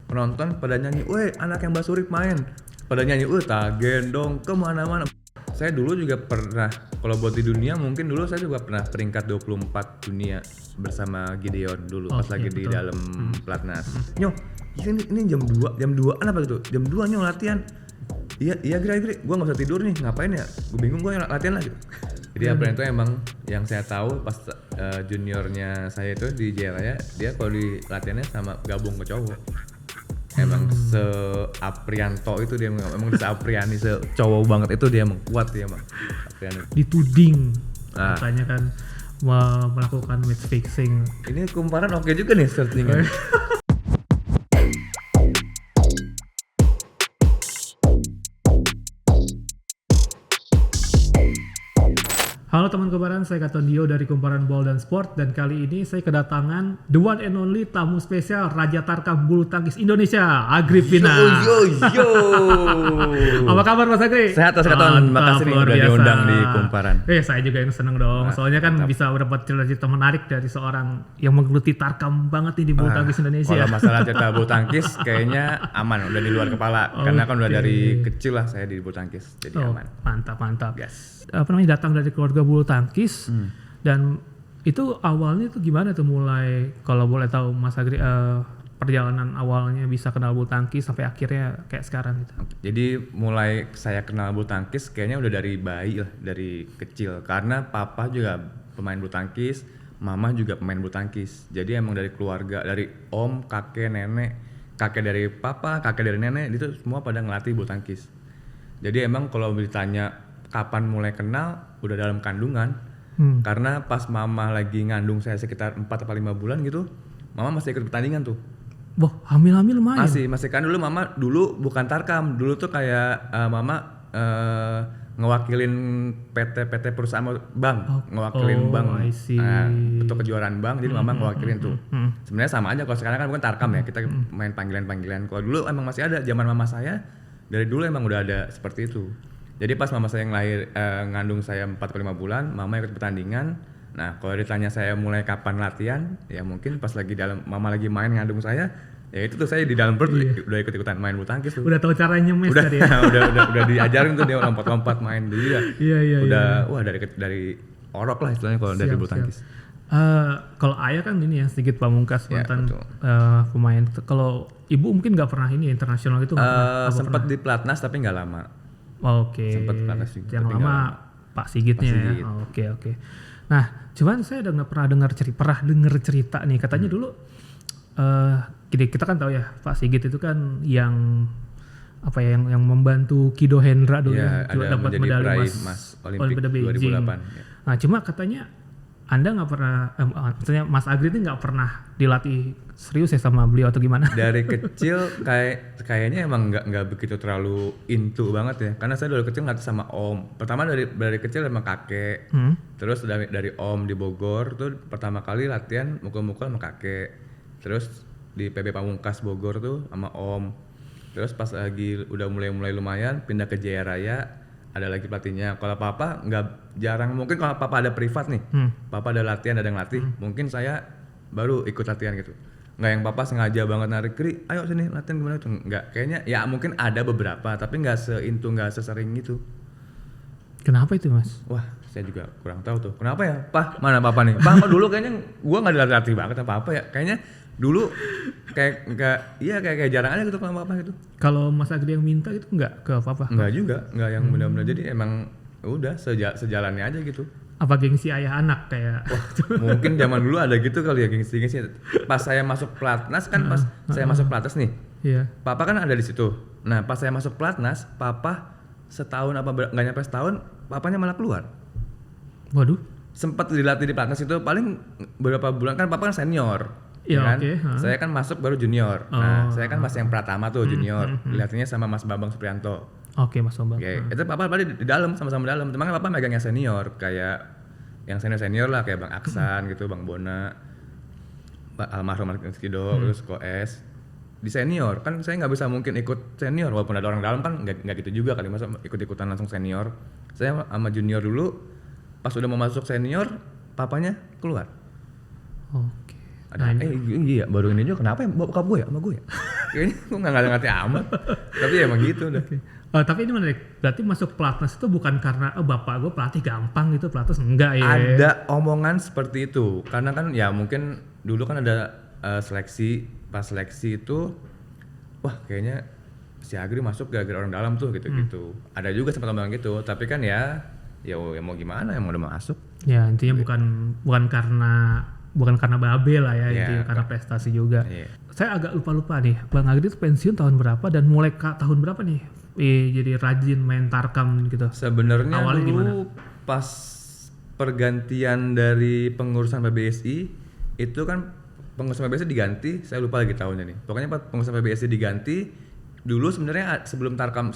penonton pada nyanyi, "Weh, anak yang Mbak Surip main." Pada nyanyi, tak gendong kemana-mana. Saya dulu juga pernah, kalau buat di dunia mungkin dulu saya juga pernah peringkat 24 dunia bersama Gideon dulu pas lagi di dalam pelatnas. Nyo, ini jam 2 apa gitu? Jam 2 Nyo latihan. Iya Giri, gue gak usah tidur nih, ngapain ya? Gue bingung, gue latihan lah gitu. Jadi apa itu emang yang saya tahu pas juniornya saya itu di Jaya Raya, dia kalau di latihannya sama gabung ke cowok. Emang se-Aprianto itu dia, emang se-Apriani, se-cowok banget itu dia, emang kuat dia emang Apriani. Dituding katanya kan melakukan match fixing. Ini kumparan oke juga nih searching-nya. Halo teman kumparan, saya Katondio dari Kumparan Bola dan Sport, dan kali ini saya kedatangan the one and only tamu spesial Raja Tarkam Bulu Tangkis Indonesia, Agripina. Yo. Apa kabar Mas Agri? Sehat Mas Katon, makasih nih udah diundang di Kumparan. Saya juga yang seneng dong, soalnya kan bisa dapat cerita-cerita menarik dari seorang yang menggeluti Tarkam banget nih di bulu tangkis Indonesia. Kalau masalah cerita bulu tangkis kayaknya aman, udah di luar kepala. Karena kan udah dari kecil lah saya di bulu tangkis, jadi aman. Mantap. Yes. Datang dari keluarga bulu tangkis dan itu awalnya tuh gimana tuh mulai, kalau boleh tahu Mas Agri, perjalanan awalnya bisa kenal bulu tangkis sampai akhirnya kayak sekarang gitu. Jadi mulai saya kenal bulu tangkis kayaknya udah dari bayi lah, dari kecil, karena papa juga pemain bulu tangkis, mama juga pemain bulu tangkis. Jadi emang dari keluarga, dari om, kakek, nenek, kakek dari papa, kakek dari nenek, itu semua pada ngelatih bulu tangkis. Jadi emang kalau ditanya kapan mulai kenal, udah dalam kandungan. Karena pas mama lagi ngandung saya sekitar 4 atau 5 bulan gitu, mama masih ikut pertandingan tuh. Wah, hamil-hamil main? Masih kan dulu mama bukan Tarkam, dulu tuh kayak mama ngewakilin PT perusahaan bank, ngewakilin bank untuk kejuaraan bank, jadi mama ngewakilin tuh. Sebenarnya sama aja, kalau sekarang kan bukan Tarkam ya, kita main panggilan-panggilan. Kalau dulu emang masih ada, zaman mama saya dari dulu emang udah ada seperti itu. Jadi pas mama saya yang lahir, ngandung saya 4-5 bulan, mama ikut pertandingan. Nah kalau ditanya saya mulai kapan latihan, ya mungkin pas mama lagi main ngandung saya, ya itu tuh saya di dalam perut udah ikut-ikutan main bulu tangkis tuh. Udah tahu caranya nyemes tadi ya? udah diajarin tuh dia lompat-lompat main dulu ya. Udah wah dari orok lah istilahnya kalau dari bulu tangkis. Kalau ayah kan ini ya sedikit pamungkas mantan pemain. Kalau ibu mungkin nggak pernah ini internasional gitu? Sempat di pelatnas tapi nggak lama. Oke. Sempat pelatnas juga. Yang lama Pak Sigitnya. Oke. Nah, cuman saya udah pernah dengar cerita nih, katanya dulu kita kan tahu ya Pak Sigit itu kan yang yang membantu Kido Hendra dulu dapat medali emas Olimpiade Beijing. 2008. Ya. Nah, cuma katanya Anda nggak pernah, maksudnya Mas Agri itu nggak pernah dilatih serius ya sama beliau atau gimana? Dari kecil kayaknya emang nggak begitu terlalu into banget ya, karena saya dari kecil ngelatih sama om. Pertama dari kecil emang kakek, terus dari om di Bogor tuh pertama kali latihan mukul-mukul sama kakek, terus di PB Pamungkas Bogor tuh sama om. Terus pas lagi udah mulai lumayan pindah ke Jaya Raya, ada lagi pelatihnya. Kalau papa nggak, jarang, mungkin kalau papa ada privat nih, papa ada latihan, ada yang latih, mungkin saya baru ikut latihan gitu. Nggak yang papa sengaja banget narik, Kri, ayo sini latihan gimana tuh, nggak. Kayaknya ya mungkin ada beberapa, tapi nggak nggak sesering itu. Kenapa itu Mas? Wah, saya juga kurang tahu tuh. Kenapa ya? Pak, mana papa nih? Pak, dulu kayaknya gua nggak dilatih banget sama papa ya. Kayaknya dulu kayak jarang aja gitu sama papa gitu. Kalau Mas Agri yang minta gitu nggak ke papa? Nggak juga, nggak yang benar-benar. Jadi emang udah sejalannya aja gitu. Apa gengsi ayah anak kayak? Wah, mungkin zaman dulu ada gitu kali ya, gengsi. Pas saya masuk pelatnas kan, saya masuk pelatnas nih. Iya. Papa kan ada di situ. Nah, pas saya masuk pelatnas, papa setahun nggak nyampe setahun, papanya malah keluar. Waduh. Sempat dilatih di pelatnas itu paling beberapa bulan, kan papa kan senior. Ya, kan? Okay. Saya kan masuk baru junior. Nah, saya kan masih yang Pratama tuh junior. Dilatihnya sama Mas Bambang Suprianto. Oke, Mas Bambang. Itu papa di dalam, sama-sama dalam. Cuman kan papa megang yang senior, kayak yang senior lah, kayak Bang Aksan gitu, Bang Bona, almarhum Markus Kido, terus Koes. Di senior kan saya nggak bisa mungkin ikut senior, walaupun ada orang dalam kan nggak gitu juga kali, masa ikut-ikutan langsung senior. Saya sama junior dulu. Pas udah mau masuk senior, papanya keluar. Oke. Ada iya baru ini juga, kenapa ya bokap gue ya sama gue ya? kayaknya gue nggak ngerti amat. Tapi ya emang gitu udah. Tapi ini menarik. Berarti masuk pelatnas itu bukan karena bapak gue pelatih gampang gitu, pelatnas enggak ya? Ada omongan seperti itu. Karena kan ya mungkin dulu kan ada seleksi, pas seleksi itu wah kayaknya si Agri masuk gara-gara orang dalam tuh gitu-gitu. Ada juga sempat ngomong gitu, tapi kan ya mau gimana, emang udah masuk. Ya intinya bukan karena babe lah ya, intinya karena prestasi juga. Saya agak lupa nih, Bang Agri itu pensiun tahun berapa dan mulai tahun berapa nih jadi rajin main tarkam gitu? Sebenarnya awalnya dulu gimana? Pas pergantian dari pengurusan PBSI itu kan pengurusan PBSI diganti, saya lupa lagi tahunnya nih. Pokoknya pas pengurusan PBSI diganti, dulu sebenarnya sebelum tarkam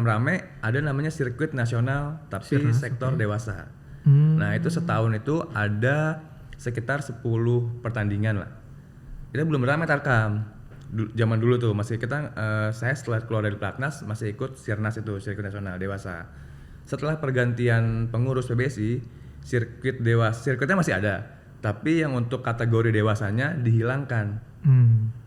rame ada namanya sirkuit nasional tapi sektor dewasa. Nah itu setahun itu ada sekitar 10 pertandingan lah. Kita belum ramai tarkam. Zaman dulu tuh masih saya setelah keluar dari Platnas masih ikut Sirnas itu, sirkuit nasional dewasa. Setelah pergantian pengurus PBSI, sirkuitnya masih ada, tapi yang untuk kategori dewasanya dihilangkan.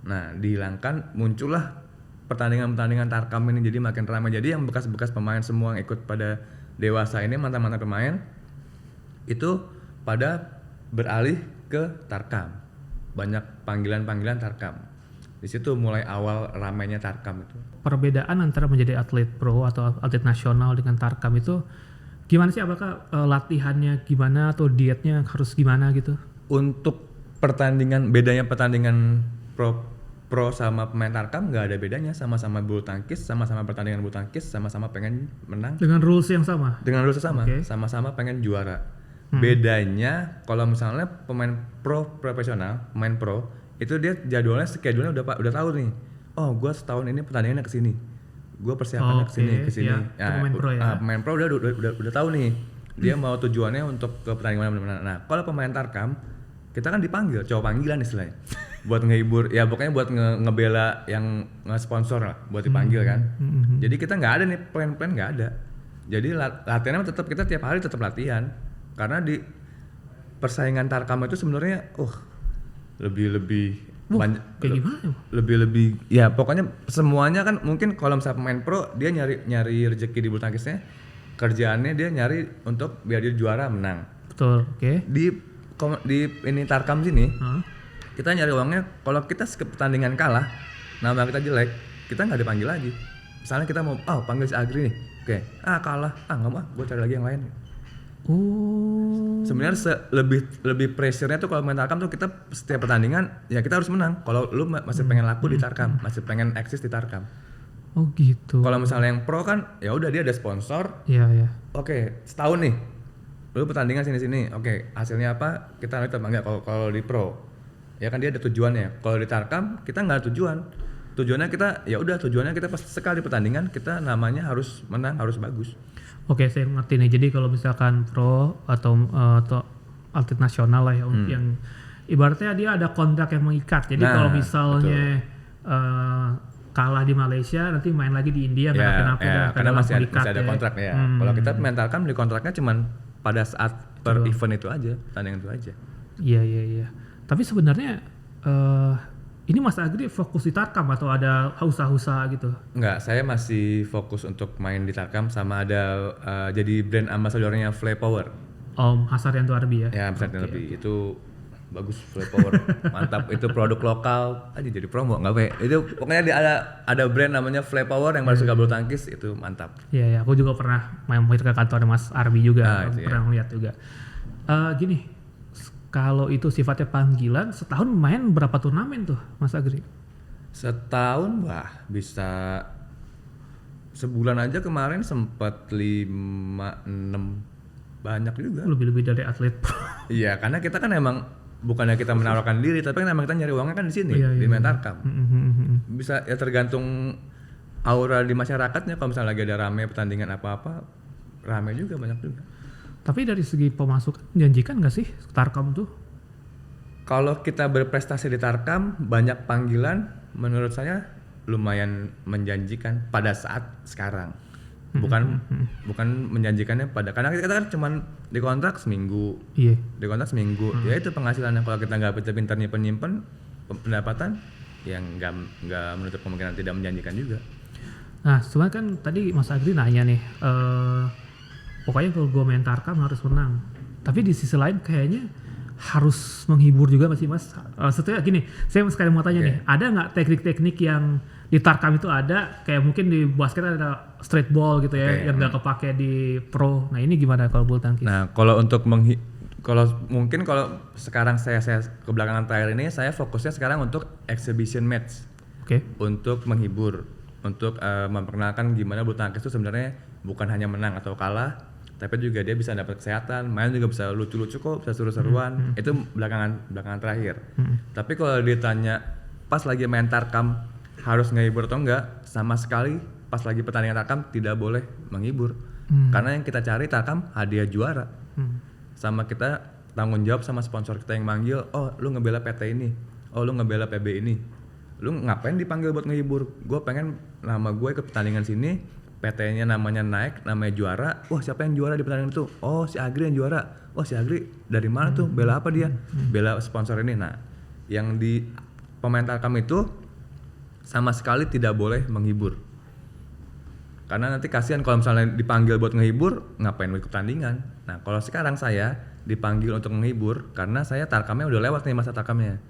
Nah dihilangkan, muncullah pertandingan tarkam ini jadi makin ramai. Jadi yang bekas-bekas pemain semua yang ikut pada dewasa ini, mantan-mantan pemain itu pada beralih ke tarkam. Banyak panggilan-panggilan tarkam. Di situ mulai awal ramainya tarkam itu. Perbedaan antara menjadi atlet pro atau atlet nasional dengan tarkam itu gimana sih? Apakah latihannya gimana atau dietnya harus gimana gitu? Untuk bedanya pertandingan pro sama pemain tarkam nggak ada bedanya, sama-sama bulu tangkis, sama-sama pertandingan bulu tangkis, sama-sama pengen menang. Dengan rules yang sama? Dengan rules yang sama, sama-sama pengen juara. Bedanya kalau misalnya pemain profesional, pemain pro itu dia jadwalnya, schedule-nya udah tahu nih. Oh, gue setahun ini pertandingannya ke sini. Gue persiapannya ke sini. Ya, pemain pro ya. Pemain pro udah tahu nih. Dia mau tujuannya untuk ke pertandingan mana. Nah, kalau pemain tarkam, kita kan dipanggil, cowok panggilan istilahnya. Buat ngehibur, ya pokoknya buat ngebela yang nge-sponsor lah, buat dipanggil kan. Jadi kita nggak ada nih, plan nggak ada. Jadi latihannya tetap, kita tiap hari tetap latihan. Karena di persaingan tarkam itu sebenarnya lebih banyak, kayak gimana? Lebih ya pokoknya semuanya kan. Mungkin kalau misalnya pemain pro dia nyari rezeki di bulu tangkisnya, kerjaannya dia nyari untuk biar dia juara menang. Betul, oke. Di ini tarkam sini kita nyari uangnya. Kalau kita skip pertandingan kalah, nama kita jelek, kita nggak dipanggil lagi. Misalnya kita mau panggil si Agri nih, oke, kalah, nggak mau, gue cari lagi yang lain. Sebenarnya lebih pressure-nya tuh kalau main tarkam tuh kita setiap pertandingan ya kita harus menang. Kalau lu masih pengen laku di tarkam, masih pengen eksis di tarkam. Oh gitu. Kalau misalnya yang pro kan ya udah dia ada sponsor. Iya. Oke, setahun nih. Lu pertandingan sini. Oke, hasilnya apa? Kita nanti enggak. Kalau di pro ya kan dia ada tujuannya. Kalau di tarkam kita nggak ada tujuan. Tujuannya kita pas sekali pertandingan kita namanya harus menang, harus bagus. Oke, saya ngerti nih. Jadi kalau misalkan pro atau atlet nasional lah yang ibaratnya dia ada kontrak yang mengikat. Jadi kalau misalnya kalah di Malaysia, nanti main lagi di India nggak kenapa karena masih ada kontrak ya. Kalau kita main tarkam di kontraknya cuman pada saat per event itu aja, pertandingan itu aja. Iya. Tapi sebenarnya ini Mas Agri fokus di tarkam atau ada usaha-usaha gitu? Enggak, saya masih fokus untuk main di tarkam sama ada jadi brand ambassadornya Fly Power. Om Hasaryanto Arbi ya? Ya, Hasaryanto Arbi. Itu bagus, Fly Power. Mantap, itu produk lokal. Aja jadi promo, enggak apa. Itu pokoknya ada brand namanya Fly Power yang baru suka bulu tangkis, itu mantap. Iya, aku juga pernah main ke kantor Mas Arbi juga, pernah lihat juga. Gini, kalau itu sifatnya panggilan, setahun main berapa turnamen tuh Mas Agri? Setahun bisa sebulan aja kemarin sempat 5-6, banyak juga. Lebih dari atlet. Iya, karena kita kan emang bukannya kita menawarkan diri, tapi kan emang kita nyari uangnya kan di sini, di main tarkam. Bisa ya tergantung aura di masyarakatnya. Kalau misalnya lagi ada rame pertandingan apa-apa, rame juga, banyak juga. Tapi dari segi pemasukan menjanjikan nggak sih tarkam tuh? Kalau kita berprestasi di tarkam, banyak panggilan, menurut saya lumayan menjanjikan pada saat sekarang. Bukan menjanjikannya karena kita kan cuma dikontrak seminggu. Iya. Dikontrak seminggu. Ya itu penghasilannya. Kalau kita nggak pintar-pintar nyimpen pendapatan, yang nggak menutup kemungkinan tidak menjanjikan juga. Nah, sebenarnya kan tadi Mas Agri nanya nih, pokoknya kalau gue main Tarkam harus menang. Tapi di sisi lain kayaknya harus menghibur juga masih Mas. Setelah gini, saya sekali mau tanya nih, ada nggak teknik-teknik yang di Tarkam itu ada, kayak mungkin di basket ada straight ball gitu ya, yang nggak kepake di pro. Nah ini gimana kalau bulu tangkis? Nah kalau untuk kalau sekarang saya kebelakangan terakhir ini saya fokusnya sekarang untuk exhibition match. Untuk menghibur, untuk memperkenalkan gimana bulu tangkis itu sebenarnya bukan hanya menang atau kalah, tapi juga dia bisa dapat kesehatan, main juga bisa lucu-lucu kok, bisa seru-seruan. Itu belakangan terakhir. Tapi kalau ditanya pas lagi main Tarkam harus ngehibur atau enggak, sama sekali pas lagi pertandingan Tarkam tidak boleh menghibur. Karena yang kita cari Tarkam hadiah juara. Sama kita tanggung jawab sama sponsor kita yang manggil, oh lu ngebela PT ini, oh lu ngebela PB ini, lu ngapain dipanggil buat ngehibur? Gue pengen nama gue ke pertandingan sini, PT-nya namanya naik, namanya juara. Wah siapa yang juara di pertandingan itu? Oh si Agri yang juara. Oh si Agri dari mana tuh? Bela apa dia? Bela sponsor ini. Nah yang di pemain Tarkam itu sama sekali tidak boleh menghibur. Karena nanti kasihan kalau misalnya dipanggil buat ngehibur, ngapain ikut pertandingan. Nah kalau sekarang saya dipanggil untuk menghibur karena saya Tarkamnya udah lewat nih masa Tarkamnya.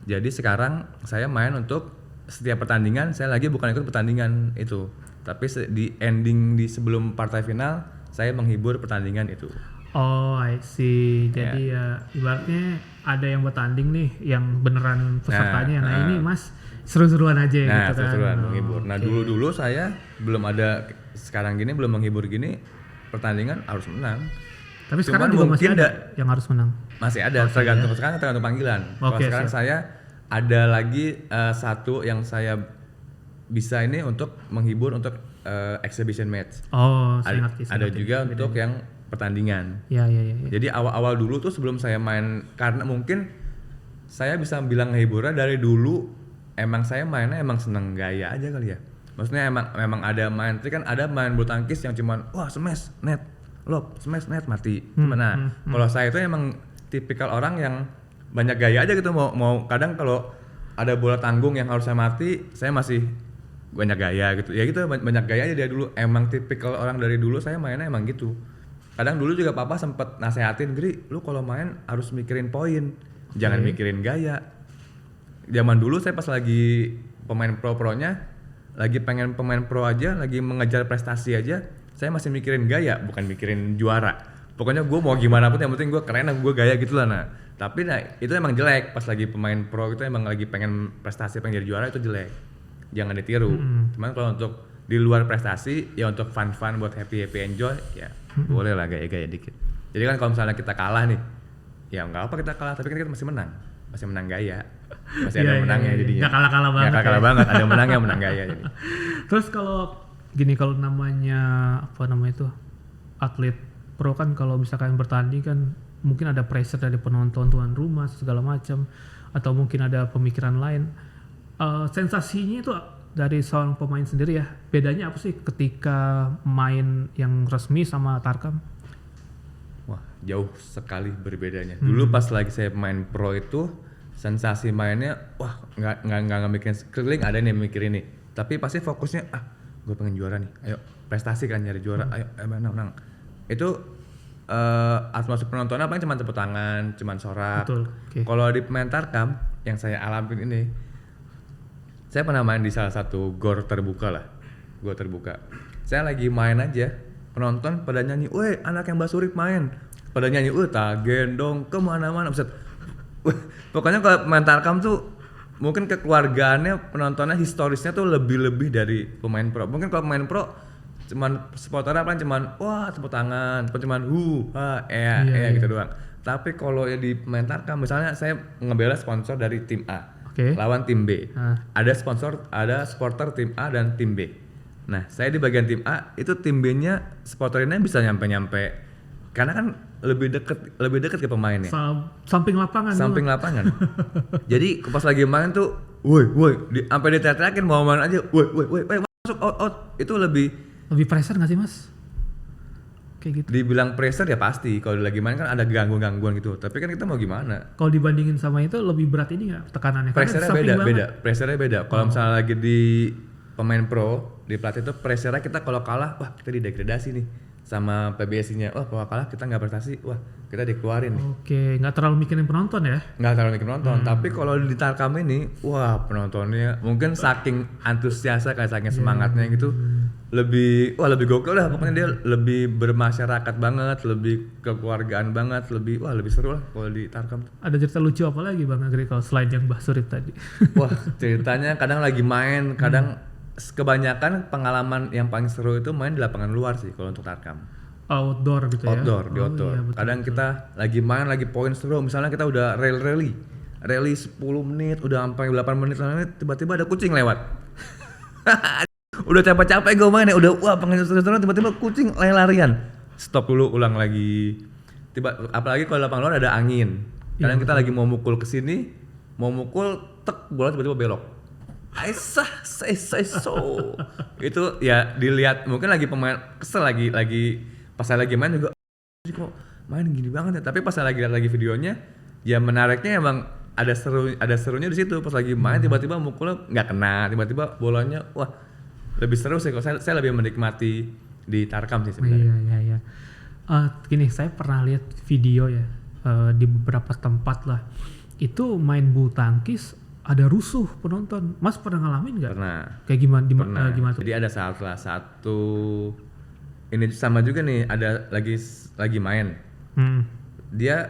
Jadi sekarang saya main untuk setiap pertandingan, saya lagi bukan ikut pertandingan itu, tapi di ending di sebelum partai final saya menghibur pertandingan itu. Oh I see. Jadi ya ibaratnya ada yang bertanding nih yang beneran pesertanya. Nah ini Mas seru-seruan aja gitu kan. Seru-seruan menghibur. Nah dulu saya belum ada, sekarang gini belum menghibur gini, pertandingan harus menang. Tapi sekarang juga masih ada yang harus menang. Masih ada, tergantung panggilan. Kalau sekarang saya ada lagi satu yang saya bisa ini untuk menghibur untuk exhibition match. Oh, ada juga untuk yang pertandingan. Ya. Jadi awal-awal dulu tuh sebelum saya main, karena mungkin saya bisa bilang hiburan dari dulu emang saya mainnya emang seneng gaya aja kali ya. Maksudnya memang ada main, tapi kan ada main bulu tangkis yang cuman wah smash net, lob smash net mati. Kalau saya itu emang tipikal orang yang banyak gaya aja gitu, mau kadang kalau ada bola tanggung yang harus saya mati, saya masih banyak gaya gitu. Ya gitu banyak gaya aja dari dulu. Emang tipikal orang dari dulu saya mainnya emang gitu. Kadang dulu juga papa sempet nasehatin, Gri, lu kalau main harus mikirin poin, jangan mikirin gaya. Zaman dulu saya pas lagi pemain pro-pronya, lagi pengen pemain pro aja, lagi mengejar prestasi aja, saya masih mikirin gaya, bukan mikirin juara. Pokoknya gue mau gimana pun yang penting gue keren, gue gaya gitu lah. Nah, tapi itu emang jelek. Pas lagi pemain pro itu emang lagi pengen prestasi, pengen jadi juara, itu jelek. Jangan ditiru. Cuman kalau untuk di luar prestasi, ya untuk fun buat happy enjoy, ya boleh lah gaya-gaya dikit. Jadi kan kalau misalnya kita kalah nih, ya nggak apa kita kalah, tapi kan kita masih menang gaya. Masih ada menangnya jadinya. Nggak kalah-kalah banget. Nggak kalah banget, ada menangnya, menang gaya jadi. Terus kalau namanya atlet pro kan, kalau misalkan bertanding kan mungkin ada pressure dari penonton tuan rumah segala macam, atau mungkin ada pemikiran lain. Sensasinya itu dari seorang pemain sendiri ya, bedanya apa sih ketika main yang resmi sama Tarkam? Wah, jauh sekali berbedanya. Dulu pas lagi saya main pro itu sensasi mainnya, wah nggak mikirin sekeliling, ada nih mikirin nih. Tapi pasti fokusnya, gue pengen juara nih. Ayo prestasi kan, nyari juara. Ayo menang. Itu atmosfer penontonnya paling cuma tepuk tangan, cuma sorak. Kalau di pemain Tarkam yang saya alamin ini, saya pernah main di salah satu gor terbuka. Saya lagi main aja, penonton pada nyanyi, "Woi, anak yang Basurip main." Pada nyanyi, "Tak gendong kemana-mana." Pokoknya kalau pemain Tarkam tuh mungkin kekeluargaannya, penontonnya, historisnya tuh lebih dari pemain pro. Mungkin kalau pemain pro cuman supporternya paling cuman wah tepuk tangan, cuman gitu doang. Tapi kalau ya di pemain Tarkam, misalnya saya ngebela sponsor dari tim A lawan tim B. Ada supporter tim A dan tim B. Nah, saya di bagian tim A, itu tim B-nya supporternya bisa nyampe karena kan lebih dekat ke pemainnya. Samping lapangan. Jadi pas lagi main tuh, woi, sampai diteriakin mau main aja, woi, masuk out. Itu lebih pressure nggak sih, Mas? kayak gitu? Dibilang pressure ya pasti. Kalau lagi main kan ada gangguan gitu. Tapi kan kita mau gimana? Kalau dibandingin sama itu lebih berat ini nggak tekanannya? Karena Pressure-nya samping banget. beda. Pressure-nya beda. Kalau misalnya lagi di pemain pro, di pelatih itu pressure-nya kita kalau kalah, wah kita didegradasi nih sama PBSI-nya. Wah kalau kalah kita nggak prestasi, wah kita dikeluarin nih. Oke, nggak terlalu mikirin penonton ya? Nggak terlalu mikir penonton. Tapi kalau di Tarkam ini, wah penontonnya mungkin saking antusiasnya kayak saking semangatnya gitu, lebih gokil lah. Pokoknya dia lebih bermasyarakat banget, lebih kekeluargaan banget, lebih seru lah kalau di Tarkam. Ada cerita lucu apa lagi Bang Agri kalau selain yang Mbah Surip tadi? Wah ceritanya kadang lagi main, kadang kebanyakan pengalaman yang paling seru itu main di lapangan luar sih kalau untuk Tarkam. Outdoor gitu ya? Outdoor, di outdoor. Iya, betul, Kadang kita lagi main, lagi poin seru. Misalnya kita udah rally 10 menit, udah sampai 8 menit, tiba-tiba ada kucing lewat. Udah capek-capek gue main ya, udah wah pengen seru-seru, tiba-tiba kucing lari-larian. Stop dulu, ulang lagi. Apalagi kalau lapangan luar ada angin. Kadang kita lagi mau mukul ke sini, mau mukul, tek bola tiba-tiba belok. Aisyah, so. Itu ya dilihat mungkin lagi pemain kesel lagi pas saya lagi main juga kok main gini banget ya. Tapi pas saya lihat lagi videonya, ya menariknya emang ada serunya di situ. Pas lagi main tiba-tiba mukulnya nggak kena, tiba-tiba bolanya wah lebih seru sih. Kalau saya lebih menikmati di Tarkam sih sebenarnya. Iya. Gini, saya pernah lihat video ya di beberapa tempat lah. Itu main bulu tangkis ada rusuh penonton. Mas pernah ngalamin nggak? Pernah. Kayak gimana? Pernah. Gimana tuh? Jadi ada salah satu ini sama juga nih, ada lagi main. Dia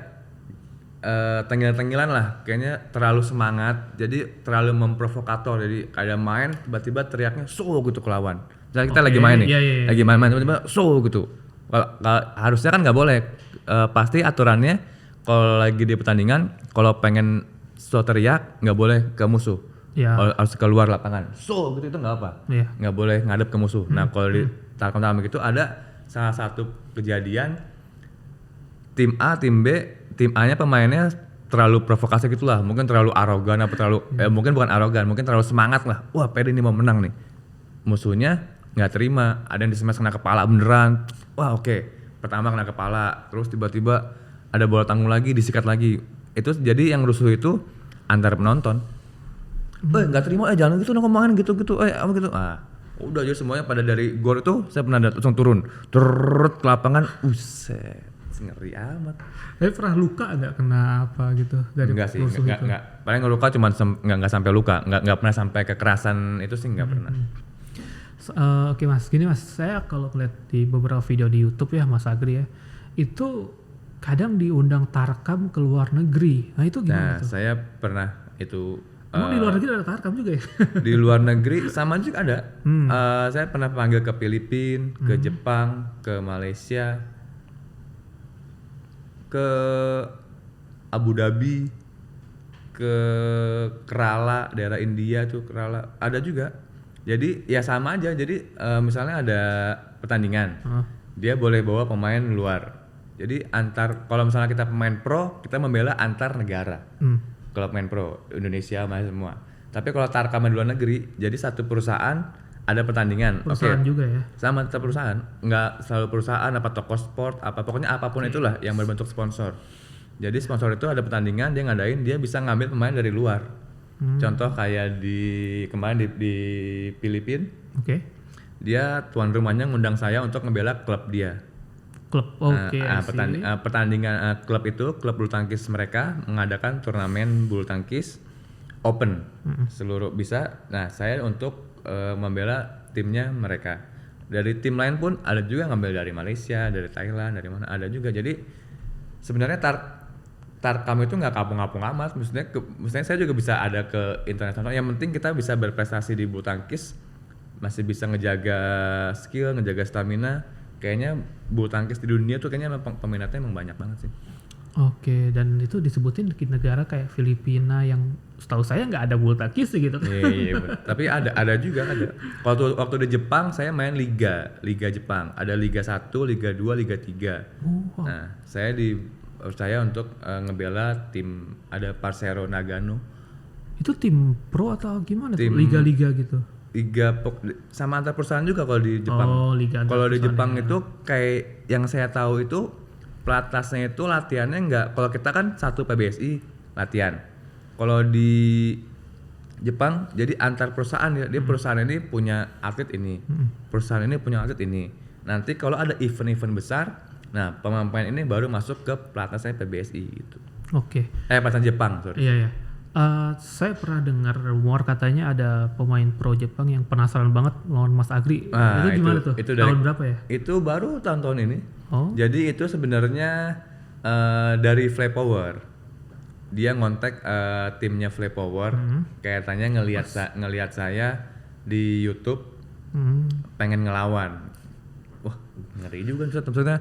tengil-tengilan lah, kayaknya terlalu semangat, jadi terlalu memprovokator. Jadi kayak main tiba-tiba teriaknya so gitu ke lawan. Misalnya kita lagi main nih, lagi main tiba-tiba so gitu. Harusnya kan nggak boleh. Pasti aturannya kalau lagi di pertandingan, kalau pengen so teriak nggak boleh ke musuh, harus keluar lapangan. So gitu itu nggak apa, nggak boleh ngadep ke musuh. Nah kalau di Tarkam gitu ada salah satu kejadian tim A, tim B, tim A-nya pemainnya terlalu provokasi gitulah, mungkin terlalu arogan apa terlalu, mungkin bukan arogan, mungkin terlalu semangat lah. Wah pede nih mau menang nih. Musuhnya nggak terima, ada yang di-smash kena kepala beneran. Wah oke. Pertama kena kepala, terus tiba-tiba ada bola tanggung lagi, disikat lagi. Itu jadi yang rusuh itu antar penonton. Nggak terima, jangan gitu ngomongin gitu-gitu, apa gitu. Udah aja semuanya pada dari gor itu saya pernah langsung turun, ke lapangan, uset, ngeri amat. Tapi pernah luka nggak, kena apa gitu dari enggak sih, rusuh itu? enggak. Paling luka cuma nggak sampai luka, nggak pernah sampai kekerasan itu sih nggak pernah. Oke Mas, gini Mas, saya kalau lihat di beberapa video di YouTube ya Mas Agri ya, itu kadang diundang Tarkam ke luar negeri. Nah itu gimana tuh? Saya pernah itu. Emang di luar negeri ada Tarkam juga ya? Di luar negeri sama juga ada. Saya pernah panggil ke Filipina, ke Jepang, ke Malaysia, ke Abu Dhabi, ke Kerala, daerah India tuh Kerala, ada juga. Jadi ya sama aja. Jadi misalnya ada pertandingan, dia boleh bawa pemain luar. Jadi kalau misalnya kita pemain pro, kita membela antar negara. Kalau pemain pro Indonesia masih semua. Tapi kalau Tarkam di luar negeri, jadi satu perusahaan ada pertandingan. Perusahaan juga ya? Sama tetap perusahaan, nggak selalu perusahaan apa toko sport apa pokoknya apapun itulah yang berbentuk sponsor. Jadi sponsor itu ada pertandingan dia ngadain, dia bisa ngambil pemain dari luar. Contoh kayak kemarin di Filipina. Dia tuan rumahnya ngundang saya untuk ngebela klub dia. Klub, pertandingan klub itu, klub bulu tangkis mereka mengadakan turnamen bulu tangkis open seluruh bisa. Nah saya untuk membela timnya mereka. Dari tim lain pun ada juga ngambil dari Malaysia, dari Thailand, dari mana ada juga. Jadi sebenarnya Tarkam itu nggak kapung-kapung amat. Maksudnya saya juga bisa ada ke internasional. Yang penting kita bisa berprestasi di bulu tangkis, masih bisa ngejaga skill, ngejaga stamina. Kayaknya bulu tangkis di dunia tuh kayaknya peminatnya emang banyak banget sih. Oke, dan itu disebutin di negara kayak Filipina yang setahu saya nggak ada bulu tangkis sih gitu. Iya. Tapi ada juga ada. Waktu di Jepang saya main liga Jepang. Ada Liga 1, Liga 2, Liga 3. Nah, saya dipercaya untuk ngebela tim, ada Persero Nagano. Itu tim pro atau gimana tuh? Liga-liga gitu? sama antar perusahaan juga kalau di Jepang. Oh, liga antar Kalau di perusahaan Jepang ya. itu kayak yang saya tahu itu pelatnasnya itu latihannya nggak, kalau kita kan satu PBSI latihan. Kalau di Jepang jadi antar perusahaan ya, dia perusahaan ini punya atlet ini, perusahaan ini punya atlet ini. Nanti kalau ada event-event besar, nah pemain ini baru masuk ke pelatnasnya PBSI gitu. Oke. Pelatnas Jepang, sorry. Iya ya. Saya pernah dengar rumor katanya ada pemain pro Jepang yang penasaran banget lawan Mas Agri. Nah, itu gimana tuh? itu Tahun berapa ya? Itu baru tahun-tahun ini. Oh. Jadi itu sebenarnya dari Fly Power. Dia ngontek timnya Fly Power, kayaknya ngelihat saya di YouTube pengen ngelawan. Wah, ngeri juga maksudnya